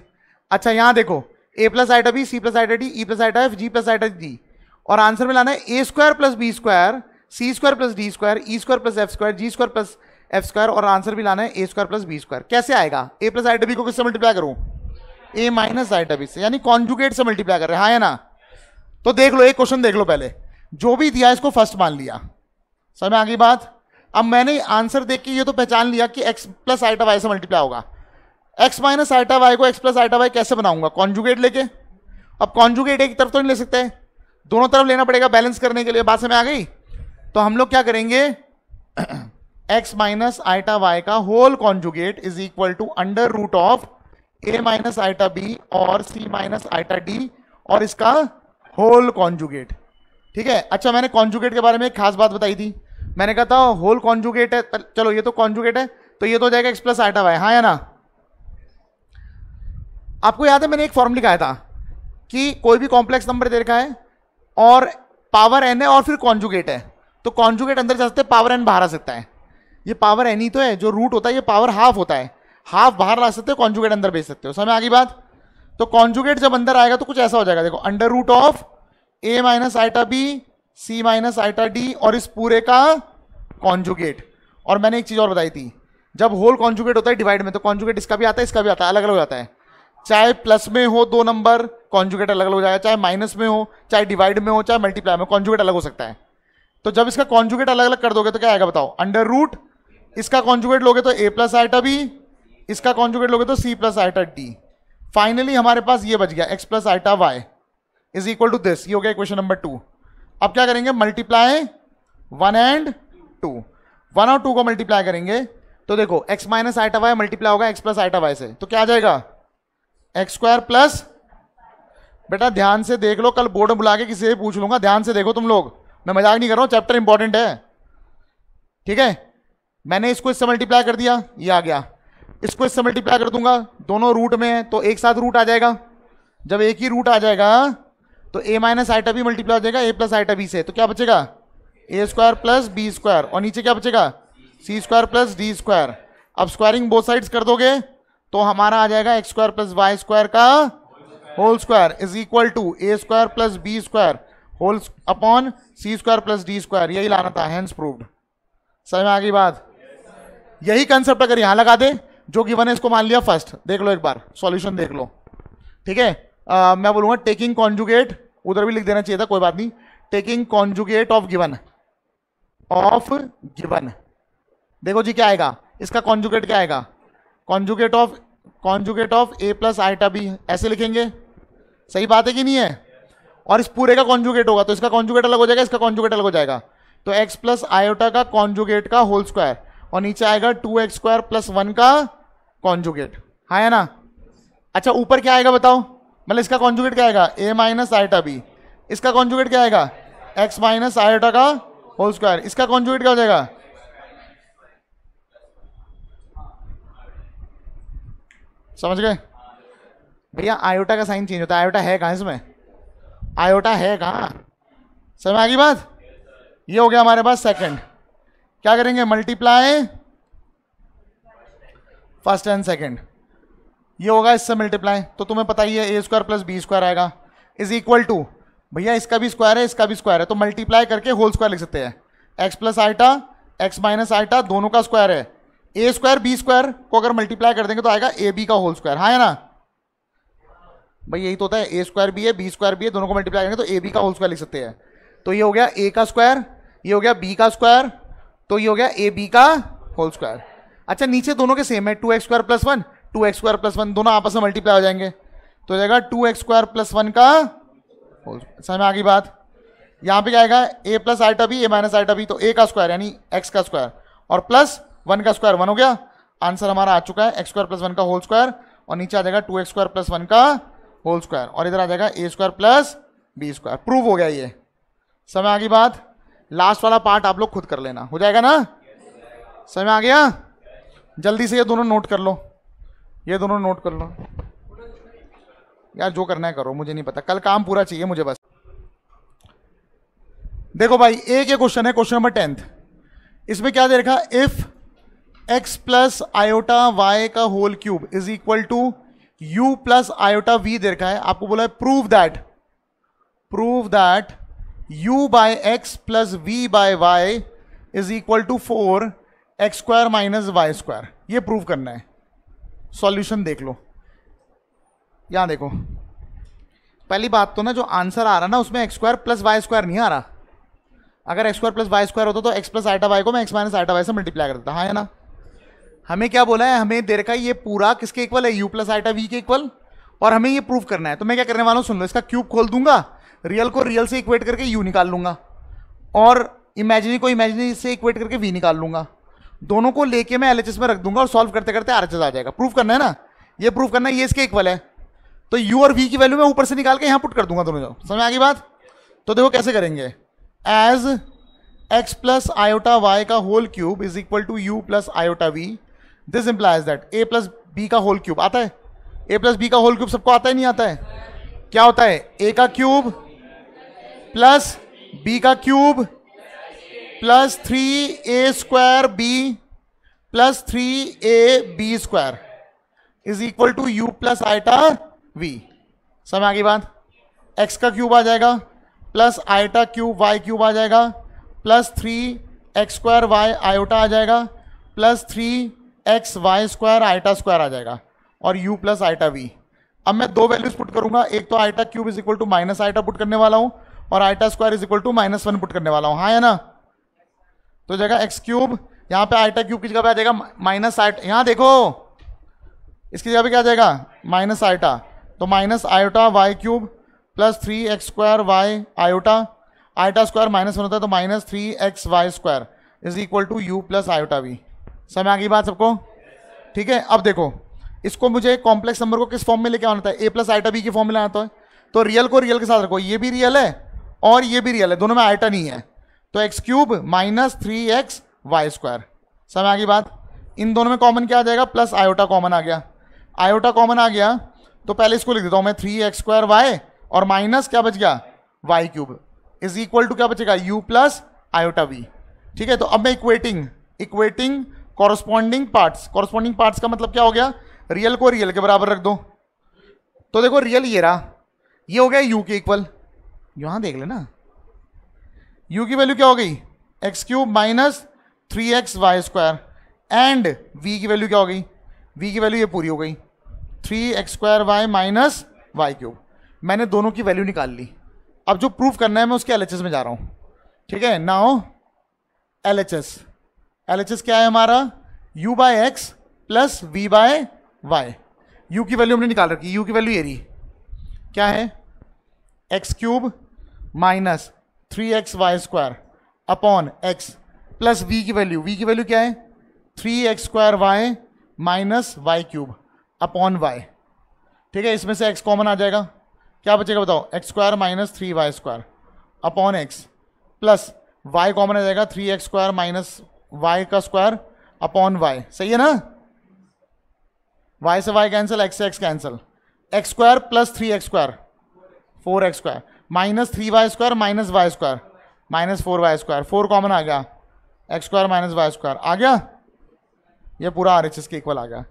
अच्छा यहां देखो, a plus iota b, c plus iota d, e plus iota f, g plus iota d, और आंसर में लाना है a square plus b square, c square plus d square, e square plus f square, g square plus f square, और answer भी लाना है a square plus b square. कैसे आएगा, ए प्लस आइटा बी को किससे मल्टीप्लाई करूं, ए माइनस आइटा बी से, यानी कॉन्जुगेट से मल्टीप्लाई कर रहे हैं, हाँ या ना। तो देख लो, एक क्वेश्चन देख लो, पहले जो भी दिया इसको फर्स्ट मान लिया, समझ में आ गई बात। अब मैंने आंसर देख के ये तो पहचान लिया कि एक्स प्लस आइटा वाई से मल्टीप्लाई होगा। एक्स माइनस आइटा वाई को एक्स प्लस आइटा वाई कैसे बनाऊंगा, कॉन्जुगेट लेके। अब कॉन्जुगेट एक तरफ तो नहीं ले सकते, दोनों तरफ लेना पड़ेगा बैलेंस करने के लिए, बात समझ आ गई। तो हम लोग क्या करेंगे, x माइनस आइटा वाई का whole conjugate is equal to under root of a minus iota b और c माइनस आइटा डी और इसका होल कॉन्जुगेट, ठीक है। अच्छा मैंने कॉन्जुगेट के बारे में एक खास बात बताई थी, मैंने कहा था होल कॉन्जुगेट है, चलो ये तो कॉन्जुगेट है तो ये तो हो जाएगा x प्लस आइटा वाई, हाँ या ना। आपको याद है मैंने एक फॉर्म लिखाया था कि कोई भी कॉम्प्लेक्स नंबर दे रखा है और पावर n है और फिर कॉन्जुगेट है, तो कॉन्जुगेट अंदर जा सकते हैं, पावर n बाहर आ सकता है। ये पावर n ही तो है, जो रूट होता है ये पावर हाफ होता है, हाफ बाहर ला सकते हो, कॉन्जुगेट अंदर भेज सकते हो, समझ आ गई बात। तो कॉन्जुगेट जब अंदर आएगा तो कुछ ऐसा हो जाएगा, देखो under root of a minus iota b, c minus iota d और इस पूरे का कॉन्जुगेट। और मैंने एक चीज और बताई थी, जब होल कॉन्जुगेट होता है डिवाइड में तो कॉन्जुगेट इसका भी आता है इसका भी आता है, अलग अलग हो जाता है। चाहे प्लस में हो दो नंबर कॉन्जुगेट अलग अलग हो जाएगा, चाहे माइनस में हो, चाहे डिवाइड में हो, चाहे मल्टीप्लाई में, कॉन्जुगेट अलग हो सकता है। तो जब इसका कॉन्जुगेट अलग अलग कर दोगे तो क्या आएगा बताओ, अंडर रूट, इसका कॉन्जुगेट लोगे तो a प्लस आइटा बी, इसका कॉन्जुगेट लोगे तो c plus iota d. Finally हमारे पास ये बच गया x plus iota y is equal to this, ये हो गया इक्वेशन नंबर 2। अब क्या करेंगे, मल्टीप्लाई 1 एंड 2। 1 और 2 को मल्टीप्लाई करेंगे तो देखो x minus iota y multiply होगा x प्लस आइटा वाई से, तो क्या आ जाएगा एक्स स्क्वायर प्लस, बेटा ध्यान से देख लो, कल बोर्ड में बुला के किसी से पूछ लूंगा, ध्यान से देखो तुम लोग, मैं मजाक नहीं कर रहा हूं, चैप्टर इंपॉर्टेंट है, ठीक है। मैंने इसको इससे मल्टीप्लाई कर दिया, ये आ गया, इसको इससे मल्टीप्लाई कर दूंगा, दोनों रूट में है तो एक साथ रूट आ जाएगा, जब एक ही रूट आ जाएगा तो a minus iota b multiply हो जाएगा a प्लस आइटा बी से, तो क्या बचेगा a square plus b square, और नीचे क्या बचेगा c square plus d square. अब स्क्वायरिंग बोथ साइड्स कर दोगे तो हमारा आ जाएगा x square plus y square का whole square is equal to a square plus b square whole upon c square plus d square, यही लाना था, हेंस प्रूव्ड। समझ में आ गई बात? यही कंसेप्ट अगर यहां लगा दे, जो गिवन है इसको मान लिया फर्स्ट, देख लो एक बार सॉल्यूशन देख लो, ठीक है। मैं बोलूंगा टेकिंग कॉन्जुगेट, उधर भी लिख देना चाहिए था, कोई बात नहीं, टेकिंग कॉन्जुगेट ऑफ गिवन, देखो जी क्या आएगा, इसका कॉन्जुगेट क्या आएगा, conjugate of a plus iota b, ऐसे लिखेंगे, सही बात है कि नहीं है, और इस पूरे का कॉन्जुगेट होगा तो इसका कॉन्जुगेट अलग हो जाएगा, इसका कॉन्जुगेट अलग हो जाएगा, तो x प्लस आयोटा का कॉन्जुगेट का होल स्क्वायर, और नीचे आएगा 2x स्क्वायर प्लस 1 का कॉन्जुगेट, हाँ है ना। अच्छा ऊपर क्या आएगा बताओ, मतलब इसका कॉन्जुगेट क्या आएगा a माइनस आयोटा बी, इसका कॉन्जुगेट क्या आएगा x माइनस आयोटा का होल स्क्वायर, इसका कॉन्जुगेट क्या हो जाएगा, समझ गए भैया। आयोटा का साइन चेंज होता है, आयोटा है कहां इसमें, आयोटा है कहां, समझ आ गई बात। ये हो गया हमारे पास सेकंड, क्या करेंगे मल्टीप्लाई फर्स्ट एंड सेकंड, ये होगा इससे मल्टीप्लाई, तो तुम्हें पता ही है a square plus b square आएगा इज इक्वल टू, भैया इसका भी स्क्वायर है इसका भी स्क्वायर है, तो मल्टीप्लाई करके होल स्क्वायर लिख सकते हैं, x plus iota x minus iota दोनों का स्क्वायर है, ए स्क्वायर बी स्क्वायर को अगर मल्टीप्लाई कर देंगे तो आएगा ए बी का होल स्क्वायर, हाँ है ना भाई, यही तो होता है, ए स्क्वायर भी है बी स्क्वायर भी है, दोनों को मल्टीप्लाई करेंगे तो ए बी का होल स्क्वायर लिख सकते हैं, तो ये हो गया ए का स्क्वायर, ये हो गया बी का स्क्वायर, तो ये हो गया ए बी का होल स्क्वायर। अच्छा नीचे दोनों के सेम है, 2x square plus 1 2x square plus 1 दोनों आपस में मल्टीप्लाई हो जाएंगे, तो हो जाएगा 2x स्क्वायर प्लस 1 का होल स्क्वायर। समझ में आ गई बात। यहाँ पे क्या आएगा a plus iota b a minus iota b, तो a का स्क्वायर यानी x का स्क्वायर और प्लस 1 का स्क्वायर 1 हो गया, आंसर हमारा आ चुका है x स्क्वायर प्लस 1 का होल स्क्वायर, और नीचे आ जाएगा 2x स्क्वायर प्लस 1 का होल स्क्वायर, और इधर आ जाएगा a square plus b square, prove हो गया ये। समझ आ गई बात। लास्ट वाला पार्ट आप लोग खुद कर लेना, हो जाएगा ना, समझ में आ गया। जल्दी से ये दोनों नोट कर लो, ये दोनों नोट कर लो यार, जो करना है करो, मुझे नहीं पता, कल काम पूरा चाहिए मुझे बस। देखो भाई एक ये क्वेश्चन है, क्वेश्चन नंबर 10th, इसमें क्या दे रखा, if x plus iota y का whole cube is equal to u plus iota v दे रखा है, आपको बोला है prove that u by x plus v by y is equal to 4x square minus y square, ये prove करना है। सॉल्यूशन देख लो, यहां देखो, पहली बात तो ना जो आंसर आ रहा ना उसमें x square plus y square नहीं आ रहा, अगर x square plus y square होता तो एक्स प्लस आइटा वाई को मैं एक्स माइनस आइटा वाई से मल्टीप्लाई कर देता, हाँ है ना। हमें क्या बोला है, हमें दे रखा है ये पूरा किसके इक्वल है, यू प्लस आइटा वी के इक्वल, और हमें ये प्रूव करना है। तो मैं क्या करने वाला हूं, सुन लो, इसका क्यूब खोल दूंगा, रियल को रियल से इक्वेट करके यू निकाल लूंगा, और इमेजिनरी को इमेजिनरी से इक्वेट करके वी निकाल लूंगा, दोनों को लेके मैं एलएचएस में रख दूंगा और सॉल्व करते करते आरएचएस आ जाएगा। प्रूव करना है ना, ये प्रूव करना है, ये इसके इक्वल है, तो u और v की वैल्यू मैं ऊपर से निकाल के यहां पुट कर दूंगा दोनों जो। समझ आ गई बात। तो देखो कैसे करेंगे, as x plus iota y का whole cube is equal to u plus iota v, this implies that a plus b का होल क्यूब आता है, a प्लस b का होल क्यूब सबको आता है नहीं आता है, क्या होता है a का क्यूब प्लस b का cube plus 3a square b plus 3ab square is equal to u plus iota v। समझ आ गई बात। x का क्यूब आ जाएगा plus iota cube y cube आ जाएगा plus 3x square y iota आ जाएगा plus 3x y square iota square आ जाएगा, और u प्लस आइटा v। अब मैं दो वैल्यूज पुट करूंगा, एक तो iota cube is equal to minus iota put करने वाला हूं, और iota square is equal to -1 put करने वाला हूं, हाँ है ना। तो जाएगा एक्स क्यूब, यहाँ पे आइटा क्यूब की जगह पे आ जाएगा माइनस आइटा, यहाँ देखो इसकी जगह पे क्या आ जाएगा माइनस आइटा, तो minus iota y cube plus 3x square y iota, iota square -1 होता है तो -3x y square is equal to u plus iota v. समझ आ गई बात सबको? ठीक है, अब देखो इसको मुझे कॉम्प्लेक्स नंबर को किस फॉर्म में लेके आना था, ए प्लस आयोटा बी की फॉर्म में लाना है। तो रियल को रियल के साथ रखो, ये भी रियल है और ये भी रियल है, दोनों में आयोटा नहीं है, तो x cube minus 3x y square. समझ आ गई बात? इन दोनों में कॉमन क्या आ जाएगा, प्लस आयोटा कॉमन आ गया। आयोटा कॉमन आ गया तो पहले इसको लिख देता हूं मैं 3x स्क्वायर वाई और माइनस क्या बच गया y cube is equal to क्या बचेगा यू प्लस आयोटा वी। ठीक है, तो अब मैं इक्वेटिंग कॉरस्पॉन्डिंग पार्ट्स का मतलब क्या हो गया, रियल को रियल के बराबर रख दो। तो देखो रियल ये रहा, ये हो गया यू के इक्वल, यहां देख लेना यू की वैल्यू क्या हो गई x cube minus 3x y square and v की वैल्यू क्या हो गई, v की वैल्यू ये पूरी हो गई 3x square y minus y cube. मैंने दोनों की वैल्यू निकाल ली। अब जो प्रूफ करना है मैं उसके LHS में जा रहा हूं। ठीक है, नाउ LHS क्या है हमारा u by x plus v by y. U की वैल्यू हमने निकाल रखी, यू की वैल्यू ये रही, क्या है x cube minus 3x y square upon x plus v की वैल्यू क्या है 3x square y minus y cube upon y. ठीक है, इसमें से x कॉमन आ जाएगा, क्या बचेगा बताओ x square minus 3y square upon x plus y common आ जाएगा 3x स्क्वायर माइनस y का स्क्वायर अपॉन y। सही है ना, y से y कैंसिल, x से x cancel, x square plus 3x square 4x square minus 3y square minus y square minus 4y square, 4 common आ गया x square minus y square आ गया, ये पूरा RHS के इक्वल आ गया।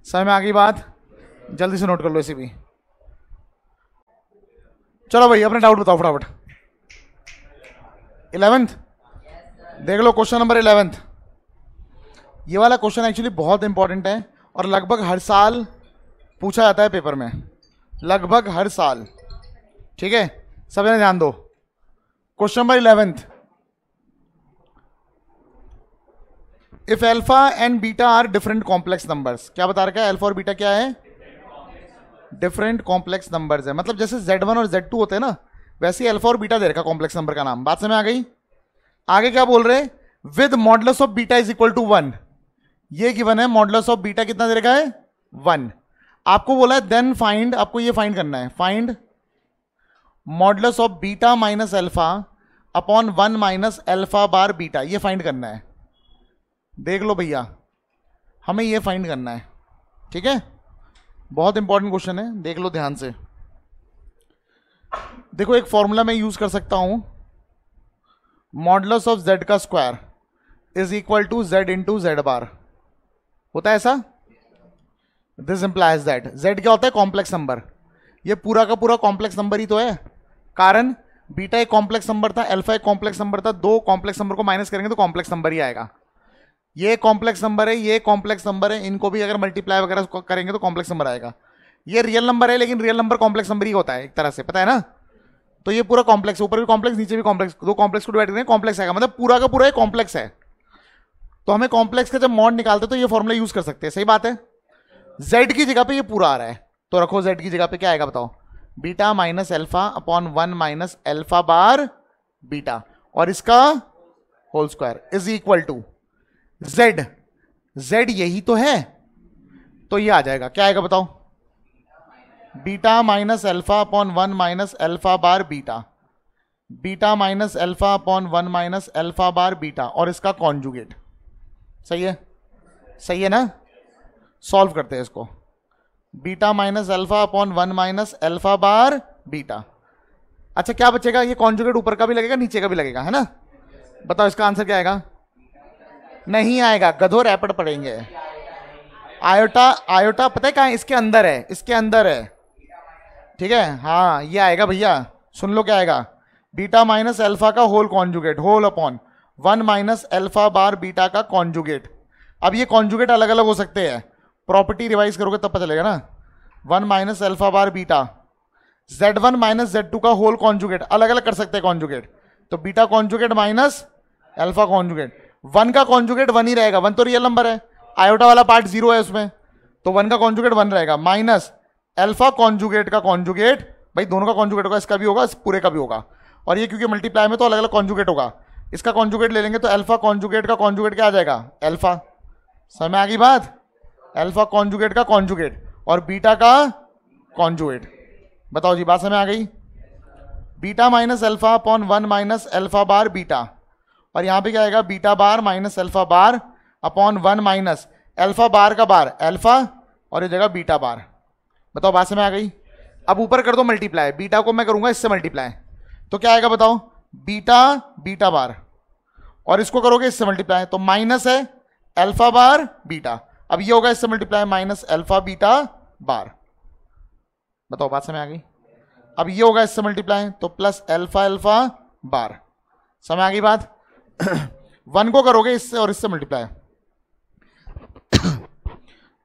समझ में आ गई बात? जल्दी से नोट कर लो इसे भी। चलो भाई अपने डाउट बताओ फटाफट। 11th देख लो, क्वेश्चन नंबर 11th। ये वाला क्वेश्चन एक्चुअली बहुत इंपॉर्टेंट है और लगभग हर साल पूछा जाता है पेपर में, लगभग हर साल। ठीक है, सब जने ध्यान दो। Question number 11th, if alpha and beta are different complex numbers. क्या बता रखा है, अल्फा और बीटा क्या है डिफरेंट कॉम्प्लेक्स नंबर्स है, मतलब जैसे Z1 और Z2 होते हैं ना, वैसे ही अल्फा और बीटा दे रखा कॉम्प्लेक्स नंबर का नाम। बात समझ आ गई? आगे क्या बोल रहे, with modulus of beta is equal to 1। ये गिवन है, मॉडुलस ऑफ बीटा कितना दे रखा है 1। आपको बोला है देन फाइंड, आपको ये फाइंड करना है, find modulus of beta minus alpha upon 1 minus alpha bar beta. ये फाइंड करना है, देख लो भैया, हमें ये फाइंड करना है। ठीक है, बहुत इंपॉर्टेंट क्वेश्चन है, देख लो ध्यान से। देखो एक फॉर्मूला मैं यूज कर सकता हूं, मॉडुलस ऑफ z का square is equal to z into z bar. होता है ऐसा, दिस इंप्लाइज दैट z क्या होता है कॉम्प्लेक्स नंबर, ये पूरा का पूरा कॉम्प्लेक्स नंबर ही तो है, कारण बीटा एक कॉम्प्लेक्स नंबर था, अल्फा एक कॉम्प्लेक्स नंबर था, दो कॉम्प्लेक्स नंबर को माइनस करेंगे तो कॉम्प्लेक्स नंबर ही आएगा। ये कॉम्प्लेक्स नंबर है, ये कॉम्प्लेक्स नंबर है, इनको भी अगर मल्टीप्लाई वगैरह करेंगे तो कॉम्प्लेक्स नंबर आएगा। ये रियल नंबर है, लेकिन रियल नंबर कॉम्प्लेक्स नंबर ही होता है एक तरह से, पता है ना। तो ये पूरा कॉम्प्लेक्स, ऊपर भी कॉम्प्लेक्स नीचे भी कॉम्प्लेक्स, दो कॉम्प्लेक्स को डिवाइड करेंगे कॉम्प्लेक्स आएगा, मतलब पूरा का पूरा एक कॉम्प्लेक्स है। तो हमें कॉम्प्लेक्स का जब मॉड निकालते तो ये फॉर्मूला यूज कर सकते हैं। सही बात है, z की जगह पे ये पूरा आ रहा है, तो रखो z की जगह पे क्या आएगा बताओ, beta minus alpha upon 1 minus alpha bar beta और इसका whole square is equal to z यही तो है, तो ये आ जाएगा, क्या आएगा बताओ, beta minus alpha upon 1 minus alpha bar beta, beta minus alpha upon 1 minus alpha bar beta और इसका कॉन्जुगेट। सही है, सही है ना। सॉल्व करते हैं इसको, beta minus alpha upon 1 minus alpha bar beta. अच्छा क्या बचेगा, ये कॉन्जुगेट ऊपर का भी लगेगा नीचे का भी लगेगा, है ना। बताओ इसका आंसर क्या आएगा, नहीं आएगा, गधो रैपिड पढ़ेंगे। आयोटा, आयोटा पता है कहां है, इसके अंदर है, इसके अंदर है। ठीक है, हाँ ये आएगा भैया, सुन लो क्या आएगा, बीटा माइनस अल्फा का whole conjugate, whole upon 1 minus alpha bar beta का कॉन्जुगेट। अब ये कॉन्जुगेट अलग अलग हो सकते हैं, प्रॉपर्टी रिवाइज करोगे तब पता चलेगा ना। 1 minus alpha bar beta, z1 minus z2 का होल कॉन्जुगेट, अलग अलग कर सकते हैं कॉन्जुगेट, तो beta conjugate minus alpha conjugate. 1 का कॉन्जुगेट 1 ही रहेगा, 1 तो रियल नंबर है, आयोटा वाला पार्ट 0 है उसमें, तो 1 का कॉन्जुगेट 1 रहेगा, माइनस अल्फा कॉन्जुगेट का कॉन्जुगेट, भाई दोनों का कॉन्जुगेट होगा, इसका भी होगा इस पूरे का भी होगा, और ये क्योंकि मल्टीप्लाई में तो अलग अलग कॉन्जुगेट होगा, इसका कॉन्जुगेट ले लेंगे तो अल्फा कॉन्जुगेट का कॉन्जुगेट क्या आ जाएगा, अल्फा। समझ में आ गई बात, अल्फा कॉन्जुगेट का कॉन्जुगेट और बीटा का कॉन्जुगेट। बताओ जी बात समझ में आ गई। Beta minus alpha upon 1 minus alpha bar beta, और यहां पे क्या आएगा, beta bar minus alpha bar upon 1 minus alpha bar का बार अल्फा और ये जगह बीटा बार। बताओ बात समझ में आ गई। अब ऊपर कर दो मल्टीप्लाई, बीटा को मैं करूंगा इससे मल्टीप्लाई, तो क्या आएगा बताओ, बीटा बीटा बार, और इसको करोगे इससे मल्टीप्लाई तो माइनस है अल्फा बार बीटा। अब ये होगा इससे मल्टीप्लाई माइनस अल्फा बीटा बार। बताओ बात समझ आ गई। अब ये होगा इससे मल्टीप्लाई तो प्लस अल्फा अल्फा बार। समझ आ गई बात। 1 को करोगे इससे और इससे मल्टीप्लाई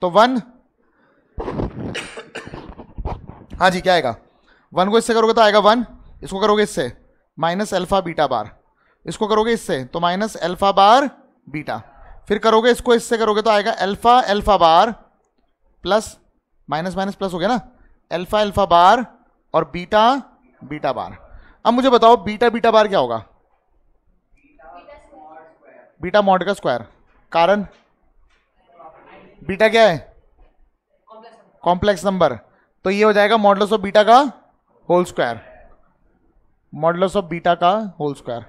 तो 1, हाँ जी क्या आएगा, 1 को इससे करोगे तो आएगा 1, इसको करोगे इससे माइनस अल्फा बीटा बार, इसको करोगे इससे तो माइनस अल्फा बार बीटा, फिर करोगे इसको इससे करोगे तो आएगा alpha alpha bar plus minus minus plus हो गया ना, अल्फा अल्फा बार और बीटा बीटा बार। अब मुझे बताओ बीटा बीटा बार क्या होगा, बीटा मॉड का स्क्वायर, कारण बीटा क्या है, कॉम्प्लेक्स नंबर, तो ये हो जाएगा मॉडुलस ऑफ बीटा का whole square, modulus of beta का होल स्क्वायर।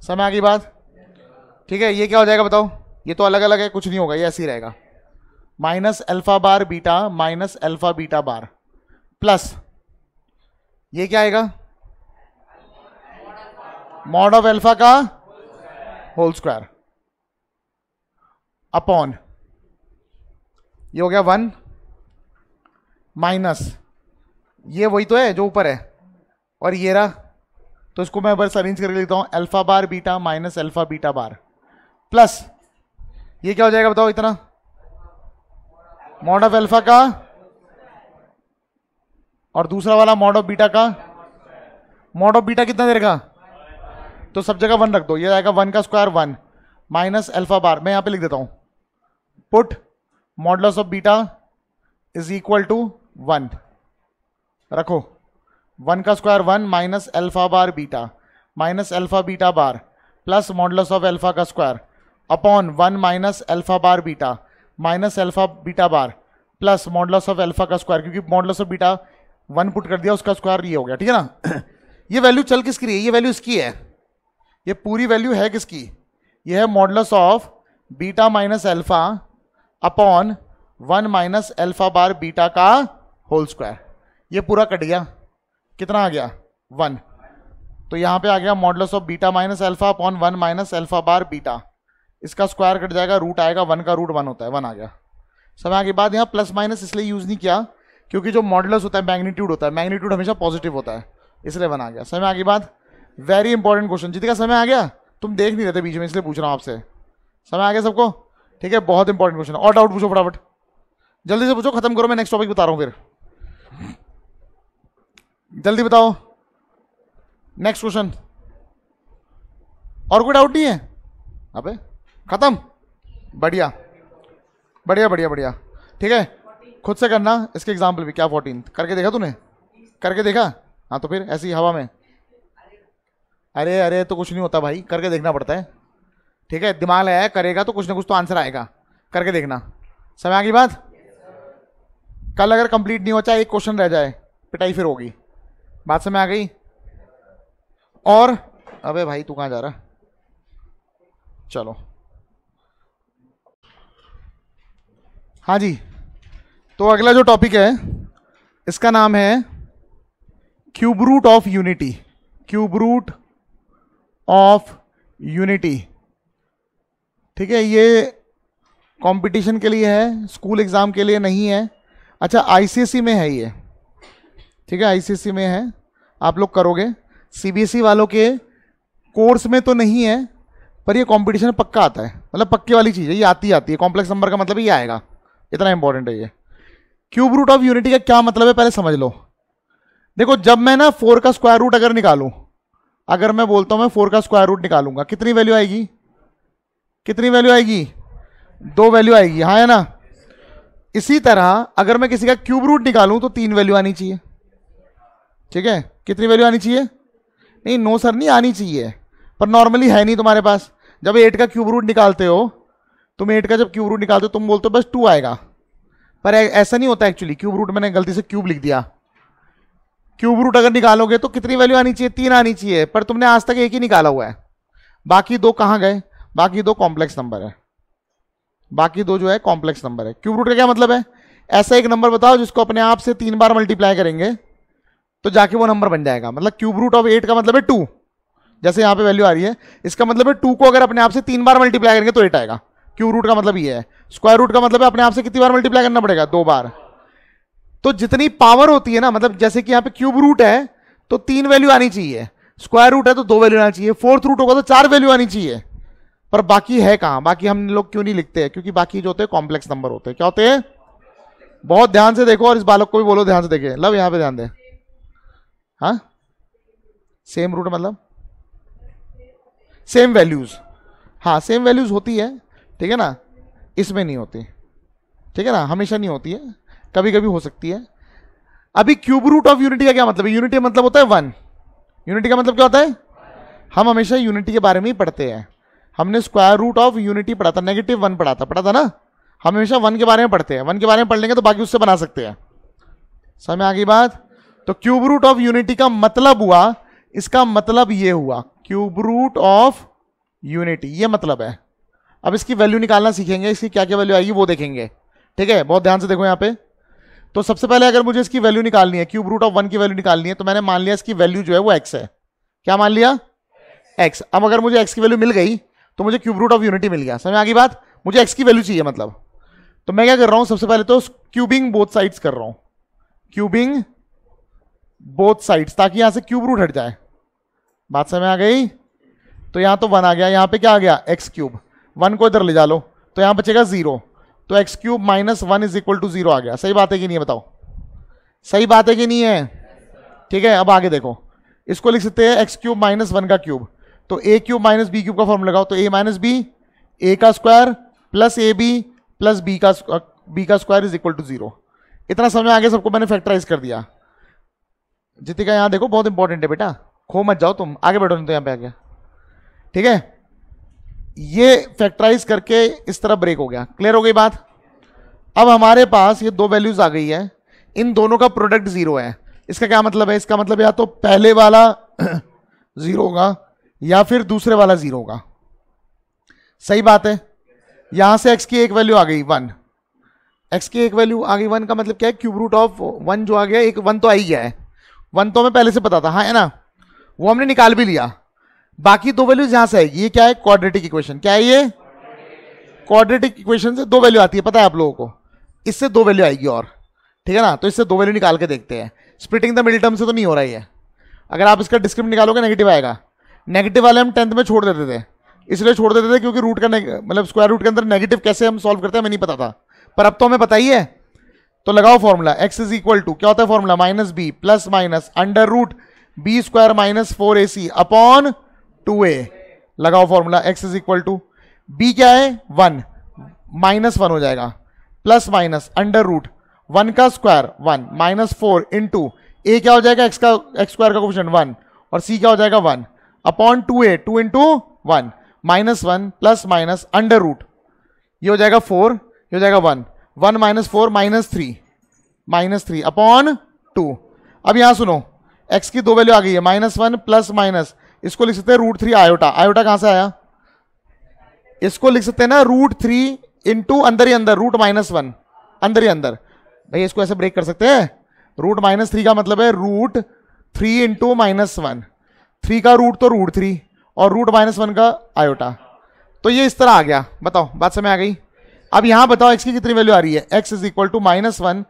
समझ आ गई बात। ठीक है, ये क्या हो जाएगा बताओ, ये तो अलग अलग है कुछ नहीं होगा, ये ऐसे ही रहेगा, minus alpha bar beta minus alpha beta bar plus ये क्या आएगा, मॉड ऑफ अल्फा का होल स्क्वायर अपॉन ये हो गया 1 माइनस ये वही तो है जो ऊपर है और ये रहा, तो इसको मैं बस अरेंज करके लिखता हूं alpha bar beta minus alpha beta bar plus ये क्या हो जाएगा बताओ, इतना मॉड ऑफ अल्फा का और दूसरा वाला मॉड ऑफ बीटा का, मॉड ऑफ बीटा कितना देगा, तो सब जगह 1 रख दो, ये आएगा 1 का स्क्वायर 1 माइनस अल्फा बार, मैं यहां पे लिख देता हूं put modulus of beta is equal to 1, रखो 1 का square 1 minus alpha bar beta minus alpha beta bar plus modulus of alpha का square upon 1 minus alpha bar beta minus alpha beta bar plus modulus of alpha का square, क्योंकि modulus of beta 1 put कर दिया उसका square ये हो गया। ठीक है ना। ये वैल्यू चल किसकी रही है, ये वैल्यू इसकी है, ये पूरी वैल्यू है किसकी, ये है modulus of beta minus alpha upon 1 minus alpha bar beta का होल स्क्वायर। ये पूरा कट गया, कितना आ गया 1, तो यहां पे आ गया modulus of beta minus alpha upon 1 minus alpha bar beta, इसका स्क्वायर कट जाएगा, रूट आएगा 1 का रूट 1 होता है, 1 आ गया। समझ आगे बाद, यहाँ प्लस माइनस इसलिए यूज नहीं किया क्योंकि जो मॉडुलस होता है मैग्नीट्यूड होता है, मैग्नीट्यूड हमेशा पॉजिटिव होता है, इसलिए 1 आ गया। समझ आगे बात, वेरी इंपॉर्टेंट क्वेश्चन, जितने का समय आ गया तुम देख नहीं रहते बीच में, इसलिए पूछ रहा हूं आपसे। समझ आ गया सबको, ठीक है, बहुत इंपॉर्टेंट क्वेश्चन। और डाउट पूछो फटाफट, जल्दी से पूछो, खत्म करो, मैं नेक्स्ट टॉपिक बता रहा हूं, फिर जल्दी बताओ नेक्स्ट क्वेश्चन। और कोई डाउट नहीं है, अबे खत्म, बढ़िया बढ़िया बढ़िया बढ़िया। ठीक है, खुद से करना इसके एग्जाम्पल भी। क्या 14 करके देखा तूने, करके देखा, हाँ तो फिर ऐसी हवा में, अरे अरे तो कुछ नहीं होता भाई, करके देखना पड़ता है। ठीक है, दिमाग लगाया करेगा तो कुछ ना कुछ तो आंसर आएगा, करके देखना। समझ आ गई बात। कल अगर कंप्लीट नहीं हो, चाहे एक क्वेश्चन रह जाए, पिटाई फिर होगी। बात समझ आ गई। और अबे भाई तू कहां जा रहा, चलो हाँ जी, तो अगला जो टॉपिक है इसका नाम है cube root of unity, cube root of unity. ठीक है, ये कंपटीशन के लिए है, स्कूल एग्जाम के लिए नहीं है। अच्छा, आईसीएसई में है ये, ठीक है, आईसीएसई में है, आप लोग करोगे। सीबीएसई वालों के कोर्स में तो नहीं है, पर ये कंपटीशन पक्का आता है, मतलब पक्के वाली चीज़ है, ये आती है। कॉम्प्लेक्स नंबर का मतलब ये आएगा, इतना इंपॉर्टेंट है ये। क्यूब रूट ऑफ यूनिटी का क्या मतलब है पहले समझ लो। देखो, जब मैं ना 4 का स्क्वायर रूट अगर निकालूं, अगर मैं बोलता हूं मैं 4 का स्क्वायर रूट निकालूंगा, कितनी वैल्यू आएगी, कितनी वैल्यू आएगी, 2 वैल्यू आएगी, हाँ है ना। इसी तरह अगर मैं किसी का क्यूब रूट निकालूं तो 3 वैल्यू आनी चाहिए। ठीक है, कितनी वैल्यू आनी चाहिए, नहीं नो सर नहीं आनी चाहिए, पर नॉर्मली है नहीं तुम्हारे पास। जब 8 का क्यूब रूट निकालते हो, तुम 8 का जब क्यूब रूट निकालते हो तुम बोलते हो बस 2 आएगा, पर ऐसा नहीं होता एक्चुअली। क्यूब रूट मैंने गलती से क्यूब लिख दिया। क्यूब रूट अगर निकालोगे तो कितनी वैल्यू आनी चाहिए? 3 आनी चाहिए, पर तुमने आज तक एक ही निकाला हुआ है। बाकी दो कहां गए? बाकी दो कॉम्प्लेक्स नंबर है, बाकी दो जो है कॉम्प्लेक्स नंबर है। क्यूब रूट का क्या मतलब है? ऐसा एक नंबर बताओ जिसको अपने आप से 3 बार मल्टीप्लाई करेंगे तो जाके वो नंबर बन जाएगा। मतलब क्यूब रूट ऑफ 8 का मतलब है 2, जैसे यहां पे वैल्यू आ रही है, इसका मतलब है 2 को अगर अपने आप से 3 बार मल्टीप्लाई करेंगे तो 8 आएगा। क्यूब रूट का मतलब ये है। स्क्वायर रूट का मतलब है अपने आप से कितनी बार मल्टीप्लाई करना पड़ेगा? 2 बार। तो जितनी पावर होती है ना, मतलब जैसे कि यहां पे क्यूब रूट है तो 3 वैल्यू आनी चाहिए, स्क्वायर रूट है तो 2 वैल्यू आनी चाहिए, फोर्थ रूट होगा तो 4 वैल्यू आनी चाहिए, पर बाकी है कहां? बाकी हम लोग क्यों नहीं लिखते हैं? क्योंकि बाकी जो होते हैं कॉम्प्लेक्स नंबर होते हैं। क्या होते हैं? बहुत ध्यान से देखो, और इस बालक को भी बोलो ध्यान से देखे। लव यहां पे ध्यान दे। हाँ, सेम रूट मतलब सेम वैल्यूज। हाँ, सेम वैल्यूज होती है, ठीक है ना, इसमें नहीं होती, ठीक है ना, हमेशा नहीं होती है, कभी कभी हो सकती है। अभी क्यूब रूट ऑफ यूनिटी का क्या मतलब है? यूनिटी मतलब होता है 1। यूनिटी का मतलब क्या होता है? हम हमेशा यूनिटी के बारे में ही पढ़ते हैं। हमने स्क्वायर रूट ऑफ यूनिटी पढ़ा था, -1 पढ़ा था ना। हम हमेशा 1 के बारे में पढ़ते हैं। 1 के बारे में पढ़ लेंगे तो बाकी उससे बना सकते हैं। समझ में आ गई बात? तो क्यूब रूट ऑफ यूनिटी का मतलब हुआ, इसका मतलब ये हुआ क्यूब रूट ऑफ यूनिटी, ये मतलब है। अब इसकी वैल्यू निकालना सीखेंगे, इसकी क्या क्या वैल्यू आएगी वो देखेंगे, ठीक है। बहुत ध्यान से देखो यहां पे। तो सबसे पहले अगर मुझे इसकी वैल्यू निकालनी है, क्यूब रूट ऑफ 1 की वैल्यू निकालनी है, तो मैंने मान लिया इसकी वैल्यू जो है वो x है। क्या मान लिया? x। अब अगर मुझे x की वैल्यू मिल गई तो मुझे क्यूब रूट ऑफ यूनिटी मिल गया। समझ में आ गई बात? मुझे x की वैल्यू चाहिए मतलब। तो मैं क्या कर रहा हूं, सबसे पहले तो क्यूबिंग बोथ साइड्स कर रहा हूं, क्यूबिंग बोथ साइड्स, ताकि यहां से क्यूब रूट हट जाए। बात समझ में आ गई? तो यहां तो 1 आ गया, यहां पे क्या आ गया? x cube. 1 को इधर ले जा लो तो यहां बचेगा 0, तो x cube minus 1 is equal to 0 आ गया। सही बात है कि नहीं है? बताओ, सही बात है कि नहीं है? ठीक है। अब आगे देखो, इसको लिख सकते हैं x क्यूब माइनस 1 का क्यूब, तो a cube minus b cube का फॉर्मूला लगाओ, तो a माइनस b, a का square plus ab plus b का स्क्वायर इज इक्वल टू 0। इतना समझ में आ गया सबको? मैंने फैक्टराइज कर दिया। जितिका यहां देखो, बहुत इंपॉर्टेंट है बेटा, खो मत जाओ तुम, आगे बैठो नहीं तो यहां पे आ गया, ठीक है। ये फैक्टराइज करके इस तरह ब्रेक हो गया। क्लियर हो गई बात? अब हमारे पास ये 2 वैल्यूज आ गई है, इन दोनों का प्रोडक्ट 0 है। इसका क्या मतलब है? इसका मतलब या तो पहले वाला 0 होगा या फिर दूसरे वाला 0 होगा। सही बात है। यहां से x की एक वैल्यू आ गई 1, x की एक वैल्यू आ गई 1 का मतलब क्या है? क्यूब रूट ऑफ 1 जो आ गया, एक 1 तो आ ही गया है। 1 तो हमें पहले से पता था, हाँ है ना, वो हमने निकाल भी लिया। बाकी 2 वैल्यूज यहां से आएगी। ये क्या है? Quadratic equation. क्या है ये? क्वाड्रेटिक इक्वेशन से 2 वैल्यू आती है, पता है आप लोगों को। इससे 2 वैल्यू आएगी और, ठीक है ना। तो इससे 2 वैल्यू निकाल के देखते हैं। स्प्लिटिंग द मिडिल टर्म से तो नहीं हो रहा है। अगर आप इसका डिस्क्रिप्ट निकालोगे नेगेटिव आएगा। नेगेटिव वाले हम 10th में छोड़ देते थे, इसलिए छोड़ देते थे क्योंकि रूट का मतलब स्क्वायर रूट के अंदर नेगेटिव कैसे हम सॉल्व करते हैं हमें नहीं पता था, पर अब तो हमें पता ही है। तो लगाओ formula, x is equal to क्या होता है formula? Minus b plus minus under root b square minus 4ac upon 2a। लगाओ formula, x is equal to b क्या है? 1 माइनस 1 हो जाएगा, प्लस माइनस अंडर रूट 1 का स्क्वायर 1 माइनस 4 इंटू a क्या हो जाएगा? x स्क्वायर का कोफिशिएंट 1 और c क्या हो जाएगा? 1 upon 2a, 2 into 1 minus 1 plus minus under root, ये हो जाएगा 4, ये हो जाएगा 1, 1 माइनस 4 माइनस 3 अपॉन 2। अब यहां सुनो, x की 2 वैल्यू आ गई है, -1 प्लस माइनस, इसको लिख सकते हैं √3 आयोटा। आयोटा कहां से आया? इसको लिख सकते हैं ना √3 इंटू अंदर ही अंदर रूट -1 अंदर ही अंदर। भाई इसको ऐसे ब्रेक कर सकते हैं। रूट -3 का मतलब है √3 इंटू -1, 3 का रूट तो √3 और रूट -1 का आयोटा। तो ये इस तरह आ गया। बताओ, बात समझ आ गई? अब यहां बताओ x की कितनी वैल्यू आ रही है? x is equal to -1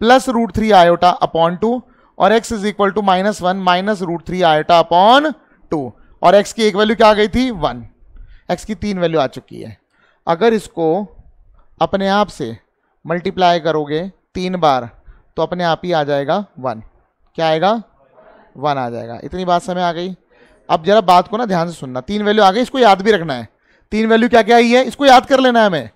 plus √3 iota upon 2 और x is equal to -1 minus √3 iota upon 2। और x की एक वैल्यू क्या आ गई थी? 1। x की 3 वैल्यू आ चुकी है। अगर इसको अपने आप से मल्टीप्लाई करोगे 3 बार तो अपने आप ही आ जाएगा 1। क्या आएगा? 1 आ जाएगा। इतनी बात समझ आ गई? अब जरा बात को ना ध्यान से सुनना। 3 वैल्यू आ गई, इसको याद भी रखना है। 3 वैल्यू क्या क्या आई है इसको याद कर लेना है हमें,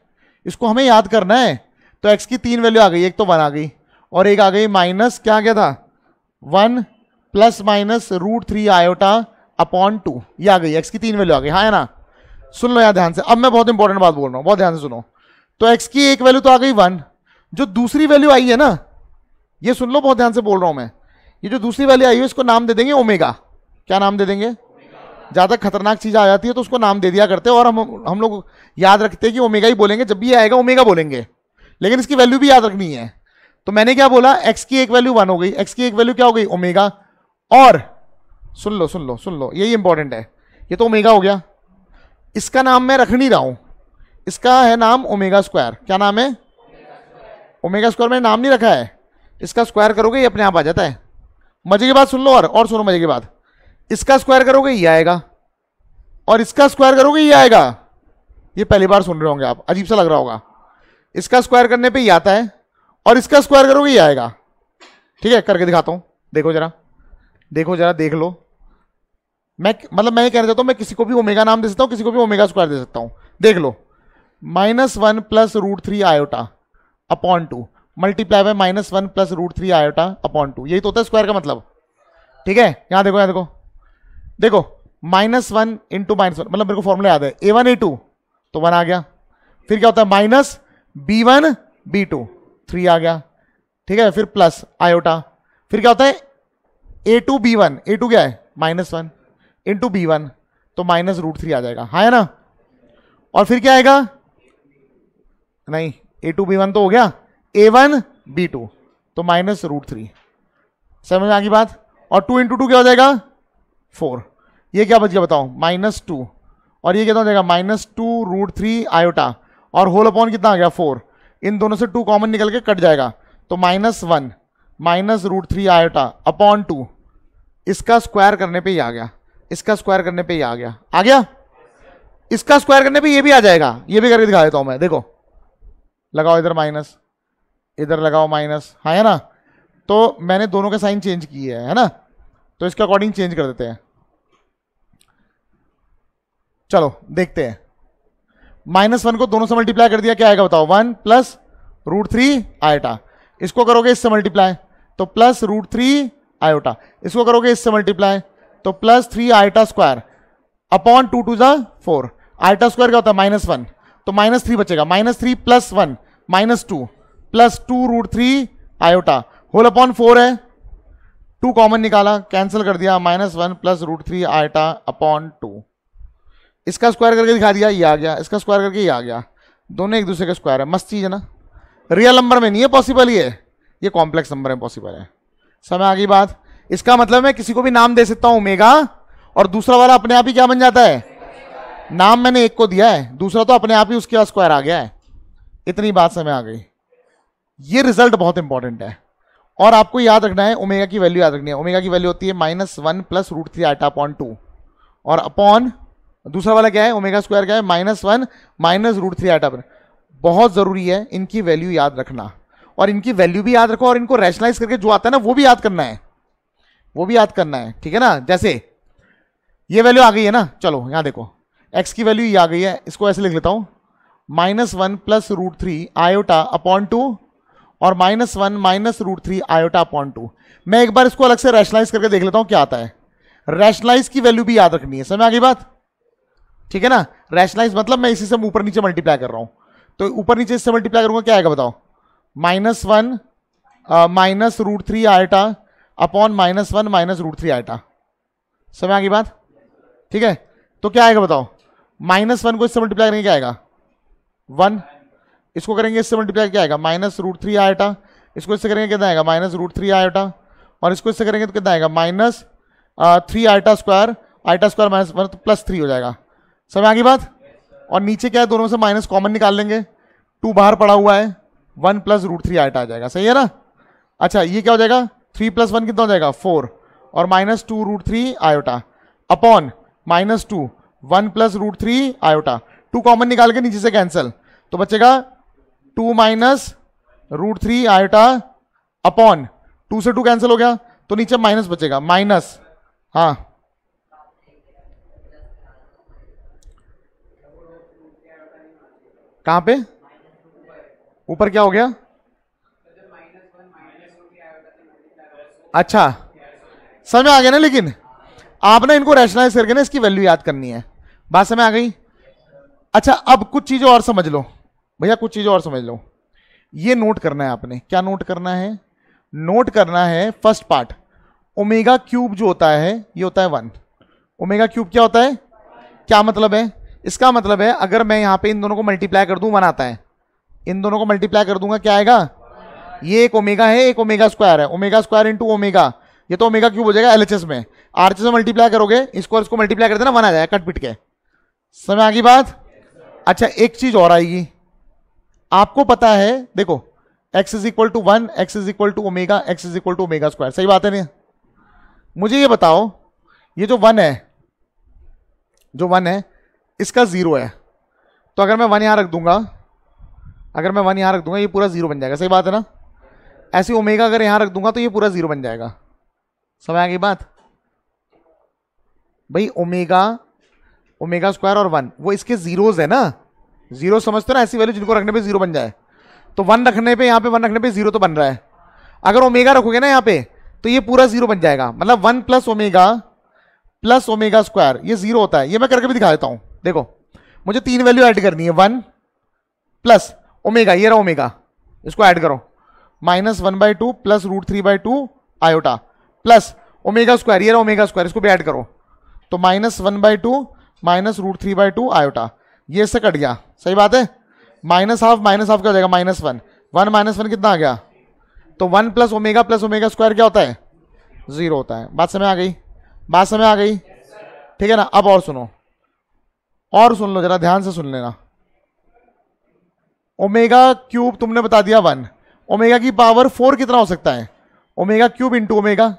इसको हमें याद करना है। तो x की 3 वैल्यू आ गई, एक तो 1 आ गई और एक आ गई माइनस क्या आ गया था 1 प्लस माइनस √3 आयोटा अपॉन 2, ये आ गई, x की 3 वैल्यू आ गई, हाँ है ना। सुन लो यार ध्यान से, अब मैं बहुत इंपॉर्टेंट बात बोल रहा हूं, बहुत ध्यान से सुनो। तो x की एक वैल्यू तो आ गई 1, जो दूसरी वैल्यू आई है ना, ये सुन लो, बहुत ध्यान से बोल रहा हूं मैं, ये जो दूसरी वैल्यू आई है इसको नाम दे देंगे ओमेगा। क्या नाम दे देंगे? ज्यादा खतरनाक चीज आ जाती है तो उसको नाम दे दिया करते हैं, और हम लोग याद रखते हैं कि ओमेगा ही बोलेंगे, जब भी आएगा ओमेगा बोलेंगे, लेकिन इसकी वैल्यू भी याद रखनी है। तो मैंने क्या बोला, x की एक वैल्यू 1 हो गई, x की एक वैल्यू क्या हो गई, ओमेगा। और सुन लो सुन लो सुन लो, यही इंपॉर्टेंट है, ये तो ओमेगा हो गया, इसका नाम मैं रख नहीं रहा हूं, इसका है नाम ओमेगा स्क्वायर। क्या नाम है? Omega square. मैंने नाम नहीं रखा है, इसका स्क्वायर करोगे ये अपने आप आ जाता है। मजे की बात सुन लो, और सुनो मजे की बात, इसका स्क्वायर करोगे ये आएगा, और इसका स्क्वायर करोगे ये आएगा। ये पहली बार सुन रहे होंगे आप, अजीब सा लग रहा होगा। इसका स्क्वायर करने पे ये आता है, और इसका स्क्वायर करोगे ये आएगा। ठीक है, करके दिखाता हूं, देखो जरा, देखो जरा, देख लो। मैं ये कहना चाहता हूं, मैं किसी को भी ओमेगा नाम दे सकता हूं, किसी को भी ओमेगा स्क्वायर दे सकता हूं। देख लो, -1 plus √3 iota upon 2 multiply by -1 plus √3 iota upon 2, यही तो होता है स्क्वायर का मतलब। ठीक है, यहां देखो, यहां देखो, देखो -1 इंटू -1, मतलब मेरे को फॉर्मूला याद है, a1 a2 तो 1 आ गया, फिर क्या होता है माइनस b1 b2 3 आ गया, ठीक है, फिर प्लस आयोटा, फिर क्या होता है a2 b1, a2 क्या है -1 इंटू b1 तो -√3 आ जाएगा, हाँ है ना। और फिर क्या आएगा, नहीं a2 b1 तो हो गया, a1 b2 तो -√3, समझ आ गई बात। और 2 इंटू 2 क्या हो जाएगा 4, ये क्या बच गया बताओ -2, और ये कितना हो जाएगा -2√3 आयोटा, और होल अपॉन कितना आ गया 4, इन दोनों से 2 कॉमन निकल के कट जाएगा, तो -1 -√3 आयोटा अपॉन 2, इसका स्क्वायर करने पे ही आ गया, इसका स्क्वायर करने पे ही आ गया, आ गया, इसका स्क्वायर करने पे ये भी आ जाएगा, ये भी करके दिखा देता हूं मैं, देखो लगाओ इधर माइनस, इधर लगाओ माइनस, हाँ है ना। तो मैंने दोनों के साइन चेंज किए है ना, तो इसके अकॉर्डिंग चेंज कर देते हैं। चलो देखते हैं, -1 को दोनों से मल्टीप्लाई कर दिया, क्या आएगा बताओ 1 प्लस √3 आयोटा, इसको करोगे इससे मल्टीप्लाई तो प्लस √3 आयोटा, इसको करोगे इससे मल्टीप्लाई तो प्लस 3 आयोटा स्क्वायर अपॉन 2 2 जा 4, आयोटा स्क्वायर क्या होता है -1 तो -3 बचेगा, -3 plus 1 -2 plus 2√3 iota whole upon 4 है, 2 कॉमन निकाला कैंसिल कर दिया, -1 प्लस √3 आयोटा अपॉन 2, इसका स्क्वायर करके दिखा दिया, ये आ गया, इसका स्क्वायर करके ये आ गया, दोनों एक दूसरे का स्क्वायर है, मस्त चीज है ना। रियल नंबर में नहीं है पॉसिबल, ये कॉम्प्लेक्स नंबर में पॉसिबल है। समझ आ गई बात। इसका मतलब मैं किसी को भी नाम दे सकता हूं ओमेगा, और दूसरा वाला अपने आप ही क्या बन जाता है, नाम मैंने एक को दिया है, दूसरा तो अपने आप ही उसके स्क्वायर आ गया है। इतनी बात समझ आ गई। ये रिजल्ट बहुत इंपॉर्टेंट है, और आपको याद रखना है, ओमेगा की वैल्यू याद रखनी है। ओमेगा की वैल्यू होती है -1 प्लस √3 आयोटा अपॉन 2, और अपॉन दूसरा वाला क्या है, ओमेगा स्क्वायर क्या है -1 माइनस √3 आयोटा। बहुत जरूरी है इनकी वैल्यू याद रखना, और इनकी वैल्यू भी याद रखो, और इनको रैशनलाइज करके जो आता है ना वो भी याद करना है, वो भी याद करना है, ठीक है ना। जैसे ये वैल्यू आ गई है ना, चलो यहां देखो x की वैल्यू ये आ गई है, इसको ऐसे लिख लेता हूं -1 प्लस √3 आयोटा अपॉन 2, और -1 माइनस √3 आयोटा अपॉन 2। मैं एक बार इसको अलग से रैशनलाइज करके देख लेता हूं क्या आता है। रैशनलाइज की वैल्यू भी याद रखनी है, समझ आ गई बात, ठीक है ना। रैशनलाइज मतलब मैं इसी से ऊपर नीचे मल्टीप्लाई कर रहा हूं, तो ऊपर नीचे इससे मल्टीप्लाई करूंगा क्या आएगा बताओ, -1 minus √3 iota upon -1 minus √3 iota. समझ आ गई बात, ठीक है। तो क्या आएगा बताओ, -1 को इससे मल्टीप्लाई करेंगे क्या आएगा 1, इसको करेंगे इससे मल्टीप्लाई क्या आएगा -√3 आयोटा, इसको इससे करेंगे कितना आएगा -√3 आयोटा, और इसको इससे करेंगे तो कितना आएगा -3 आयोटा स्क्वायर -1 तो +3 हो जाएगा। समझ आ गई बात। और नीचे क्या है, दोनों से माइनस कॉमन निकाल लेंगे, 2 बाहर पड़ा हुआ है, 1 प्लस √3 आयोटा आ जाएगा, सही है ना। अच्छा ये क्या हो जाएगा, 3 + 1 कितना हो जाएगा 4, और -2 √3 iota upon -2 1 plus √3 iota, 2 common निकाल के नीचे से कैंसिल, तो बचेगा 2 माइनस √3 आयोटा अपॉन 2 से 2 कैंसिल हो गया, तो नीचे माइनस बचेगा, माइनस, हाँ कहां पे ऊपर क्या हो गया, अच्छा समझ में आ गया ना। लेकिन आप ना इनको रैशनलाइज करके ना इसकी वैल्यू याद करनी है। बात समझ आ गई? अच्छा, अब कुछ चीजें और समझ लो भैया, कुछ चीजें और समझ लो। ये नोट करना है आपने। क्या नोट करना है? नोट करना है फर्स्ट पार्ट, ओमेगा क्यूब जो होता है ये होता है 1। ओमेगा क्यूब क्या होता है? क्या मतलब है इसका? मतलब है अगर मैं यहां पे इन दोनों को मल्टीप्लाई कर दूं, 1 आता है। इन दोनों को मल्टीप्लाई कर दूंगा, क्या आएगा? ये एक ओमेगा है, एक ओमेगा स्क्वायर है। ओमेगा स्क्वायर इंटू ओमेगा, ये तो ओमेगा क्यूब हो जाएगा एलएचएस में। आरएचएस में मल्टीप्लाई करोगे, इसको और इसको मल्टीप्लाई कर देना, 1 आ जाएगा कट पिट के। समझ आ गई बात? अच्छा, एक चीज और आएगी, आपको पता है, देखो x is equal to 1, x is equal to omega, x is equal to omega square. सही बात है नहीं? मुझे ये बताओ, ये जो 1 है, जो 1 है इसका 0 है, तो अगर मैं 1 यहां रख दूंगा, अगर मैं 1 यहां रख दूंगा, ये पूरा 0 बन जाएगा। सही बात है ना? ऐसे ओमेगा अगर यहां रख दूंगा तो ये पूरा 0 बन जाएगा। समझ आ गई बात? भाई ओमेगा, ओमेगा स्क्वायर और 1 वो इसके जीरोज है ना। जीरो समझते हो ना? ऐसी वैल्यू जिनको रखने पे 0 बन जाए। तो 1 रखने पे, यहां पे 1 रखने पे 0 तो बन रहा है। अगर ओमेगा रखोगे ना यहां पे, तो ये पूरा 0 बन जाएगा। मतलब 1 प्लस ओमेगा स्क्वायर ये 0 होता है। ये मैं करके भी दिखा देता हूं। देखो, मुझे 3 वैल्यू ऐड करनी है, 1 प्लस ओमेगा, ये रहा ओमेगा, इसको ऐड करो, -1/2 plus √3/2 iota plus omega square, ये रहा ओमेगा स्क्वायर, इसको भी ऐड करो, तो -1/2 माइनस √3/2 आयोटा। ये इससे कट गया। सही बात है? -हाफ क्या हो जाएगा? -1। 1 -1 कितना आ गया? तो 1 प्लस ओमेगा स्क्वायर क्या होता है? 0 होता है। बात समझ आ गई? बात समझ आ गई? ठीक है ना? अब और सुनो, और सुन लो, जरा ध्यान से सुन लेना। ओमेगा क्यूब तुमने बता दिया 1, ओमेगा की पावर 4 कितना हो सकता है? Omega cube into omega,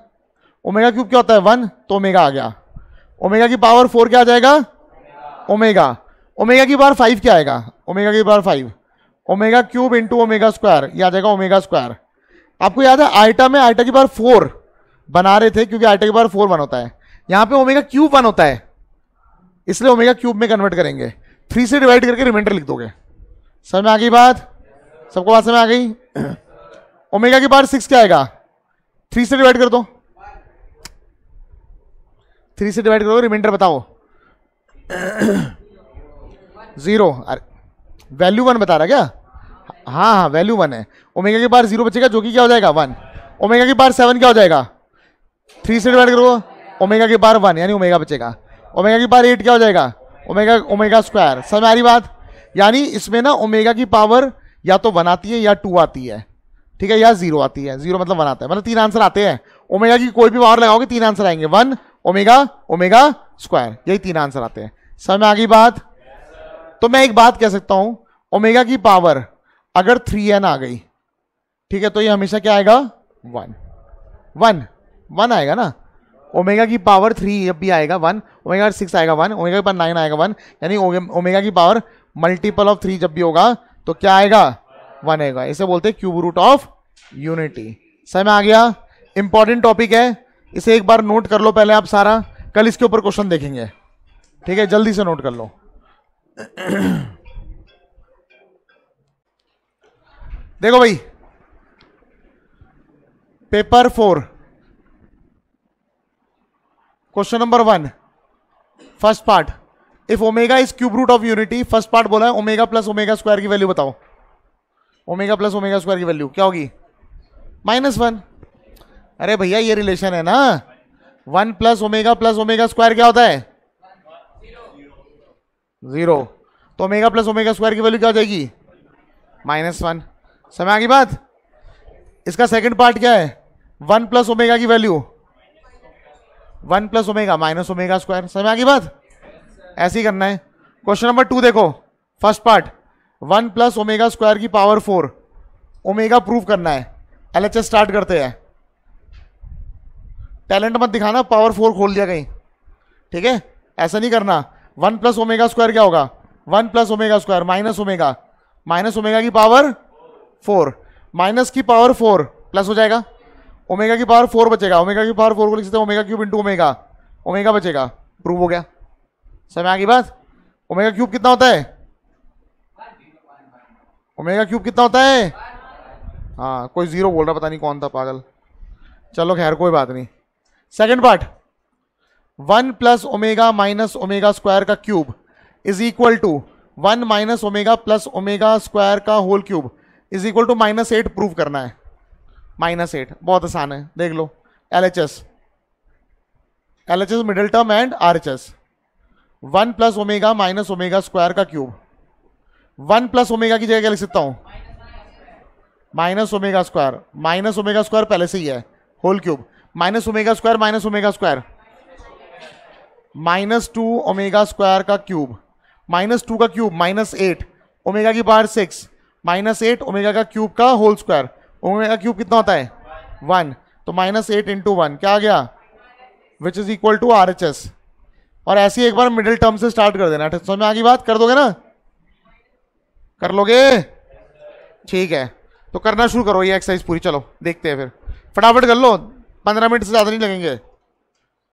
omega cube क्या होता है? 1, तो ओमेगा आ गया। ओमेगा की पावर 4 क्या आ जाएगा? ओमेगा। ओमेगा की पावर 5 क्या आएगा? ओमेगा की power 5, omega cube into omega square, ये आ जाएगा ओमेगा स्क्वायर। आपको याद है आइटा में आइटा की पावर 4 बना रहे थे, क्योंकि आइटा की पावर 4 1 होता है। यहां पे ओमेगा क्यूब 1 होता है, इसलिए ओमेगा क्यूब में कन्वर्ट करेंगे। 3 से डिवाइड करके रिमाइंडर लिख दोगे। समझ में आ गई बात? सबको बात समझ आ गई? ओमेगा की पावर 6 क्या आएगा? 3 से डिवाइड कर दो, 3 से डिवाइड करोगे, रिमाइंडर बताओ। 0। अरे वैल्यू 1 बता रहा क्या? हाँ हाँ, वैल्यू 1 है। ओमेगा की पावर 0 बचेगा, जो कि क्या हो जाएगा? 1। ओमेगा की पावर 7 क्या हो जाएगा? 3 से डिवाइड करो, ओमेगा की पावर 1 यानी ओमेगा बचेगा। ओमेगा की पावर 8 क्या हो जाएगा? Omega square. समझ आ रही बात? यानी इसमें ना ओमेगा की पावर या तो 1 आती है या 2 आती है, ठीक है, या 0 आती है। 0 मतलब 1 आता है, मतलब 3 आंसर आते हैं। ओमेगा की कोई भी पावर लगाओगे 3 आंसर आएंगे, 1 ओमेगा, ओमेगा स्क्वायर, यही 3 आंसर आते हैं। समझ में आ गई बात? तो मैं एक बात कह सकता हूं, ओमेगा की पावर अगर 3n आ गई, ठीक है, तो ये हमेशा क्या आएगा? 1 आएगा ना। ओमेगा की पावर 3 जब भी आएगा 1, ओमेगा 6 आएगा 1, ओमेगा की पावर 9 आएगा 1, यानी ओमेगा की पावर मल्टीपल ऑफ 3 जब भी होगा तो क्या आएगा? 1 आएगा। इसे बोलते हैं क्यूब रूट ऑफ यूनिटी। समझ में आ गया? इंपॉर्टेंट टॉपिक है, इसे एक बार नोट कर लो पहले आप सारा, कल इसके ऊपर क्वेश्चन देखेंगे। ठीक है, जल्दी से नोट कर लो। देखो भाई, paper 4 question number 1 first part, if omega is cube root of unity. First part बोला है ओमेगा प्लस ओमेगा स्क्वायर की वैल्यू बताओ। ओमेगा प्लस ओमेगा स्क्वायर की वैल्यू क्या होगी? -1। अरे भैया ये रिलेशन है ना, 1 प्लस ओमेगा स्क्वायर क्या होता है? 0। तो ओमेगा प्लस ओमेगा स्क्वायर की वैल्यू क्या हो जाएगी? -1। समझ आ गई बात? इसका सेकंड पार्ट क्या है? 1 प्लस ओमेगा की value 1 plus omega minus omega square. समझ आ गई बात? ऐसे ही करना है। क्वेश्चन नंबर 2 देखो, first part, 1 plus omega square की पावर 4, ओमेगा प्रूव करना है। एलएचएस स्टार्ट करते हैं। टैलेंट मत दिखाना, पावर 4 खोल दिया कहीं, ठीक है, ऐसा नहीं करना। 1 प्लस ओमेगा स्क्वायर क्या होगा? 1 plus omega square minus omega की पावर 4, माइनस की पावर 4 प्लस हो जाएगा, ओमेगा की पावर 4 बचेगा। ओमेगा की पावर 4 को लिख सकते हैं omega cube into omega, omega बचेगा, प्रूव हो गया। समझ आ गई बात? ओमेगा क्यूब कितना होता है? ओमेगा क्यूब कितना होता है? हाँ, कोई 0 बोल रहा, पता नहीं कौन था पागल। चलो खैर कोई बात नहीं। Second part, 1 plus omega minus omega square का cube is equal to 1 minus omega plus omega square का whole cube is equal to -8 prove करना है। -8 बहुत आसान है, देख लो। LHS middle term and RHS। 1 plus omega minus omega square का क्यूब, 1 प्लस ओमेगा की जगह क्या लिख सकता हूं? माइनस ओमेगा स्क्वायर पहले से ही है, whole cube minus omega square -2 omega square का क्यूब, -2 का क्यूब -8 ओमेगा की पावर 6 -8 ओमेगा का क्यूब का होल स्क्वायर। ओमेगा का क्यूब कितना होता है? 1, तो -8 इंटू 1 क्या आ गया? Which is equal to RHS। और ऐसे ही एक बार मिडिल टर्म से स्टार्ट कर देना। समझ में आ गई बात? कर दोगे ना? कर लोगे? ठीक है, तो करना शुरू करो ये एक्सरसाइज पूरी। चलो देखते हैं फिर, फटाफट कर लो, 15 मिनट से ज्यादा नहीं लगेंगे।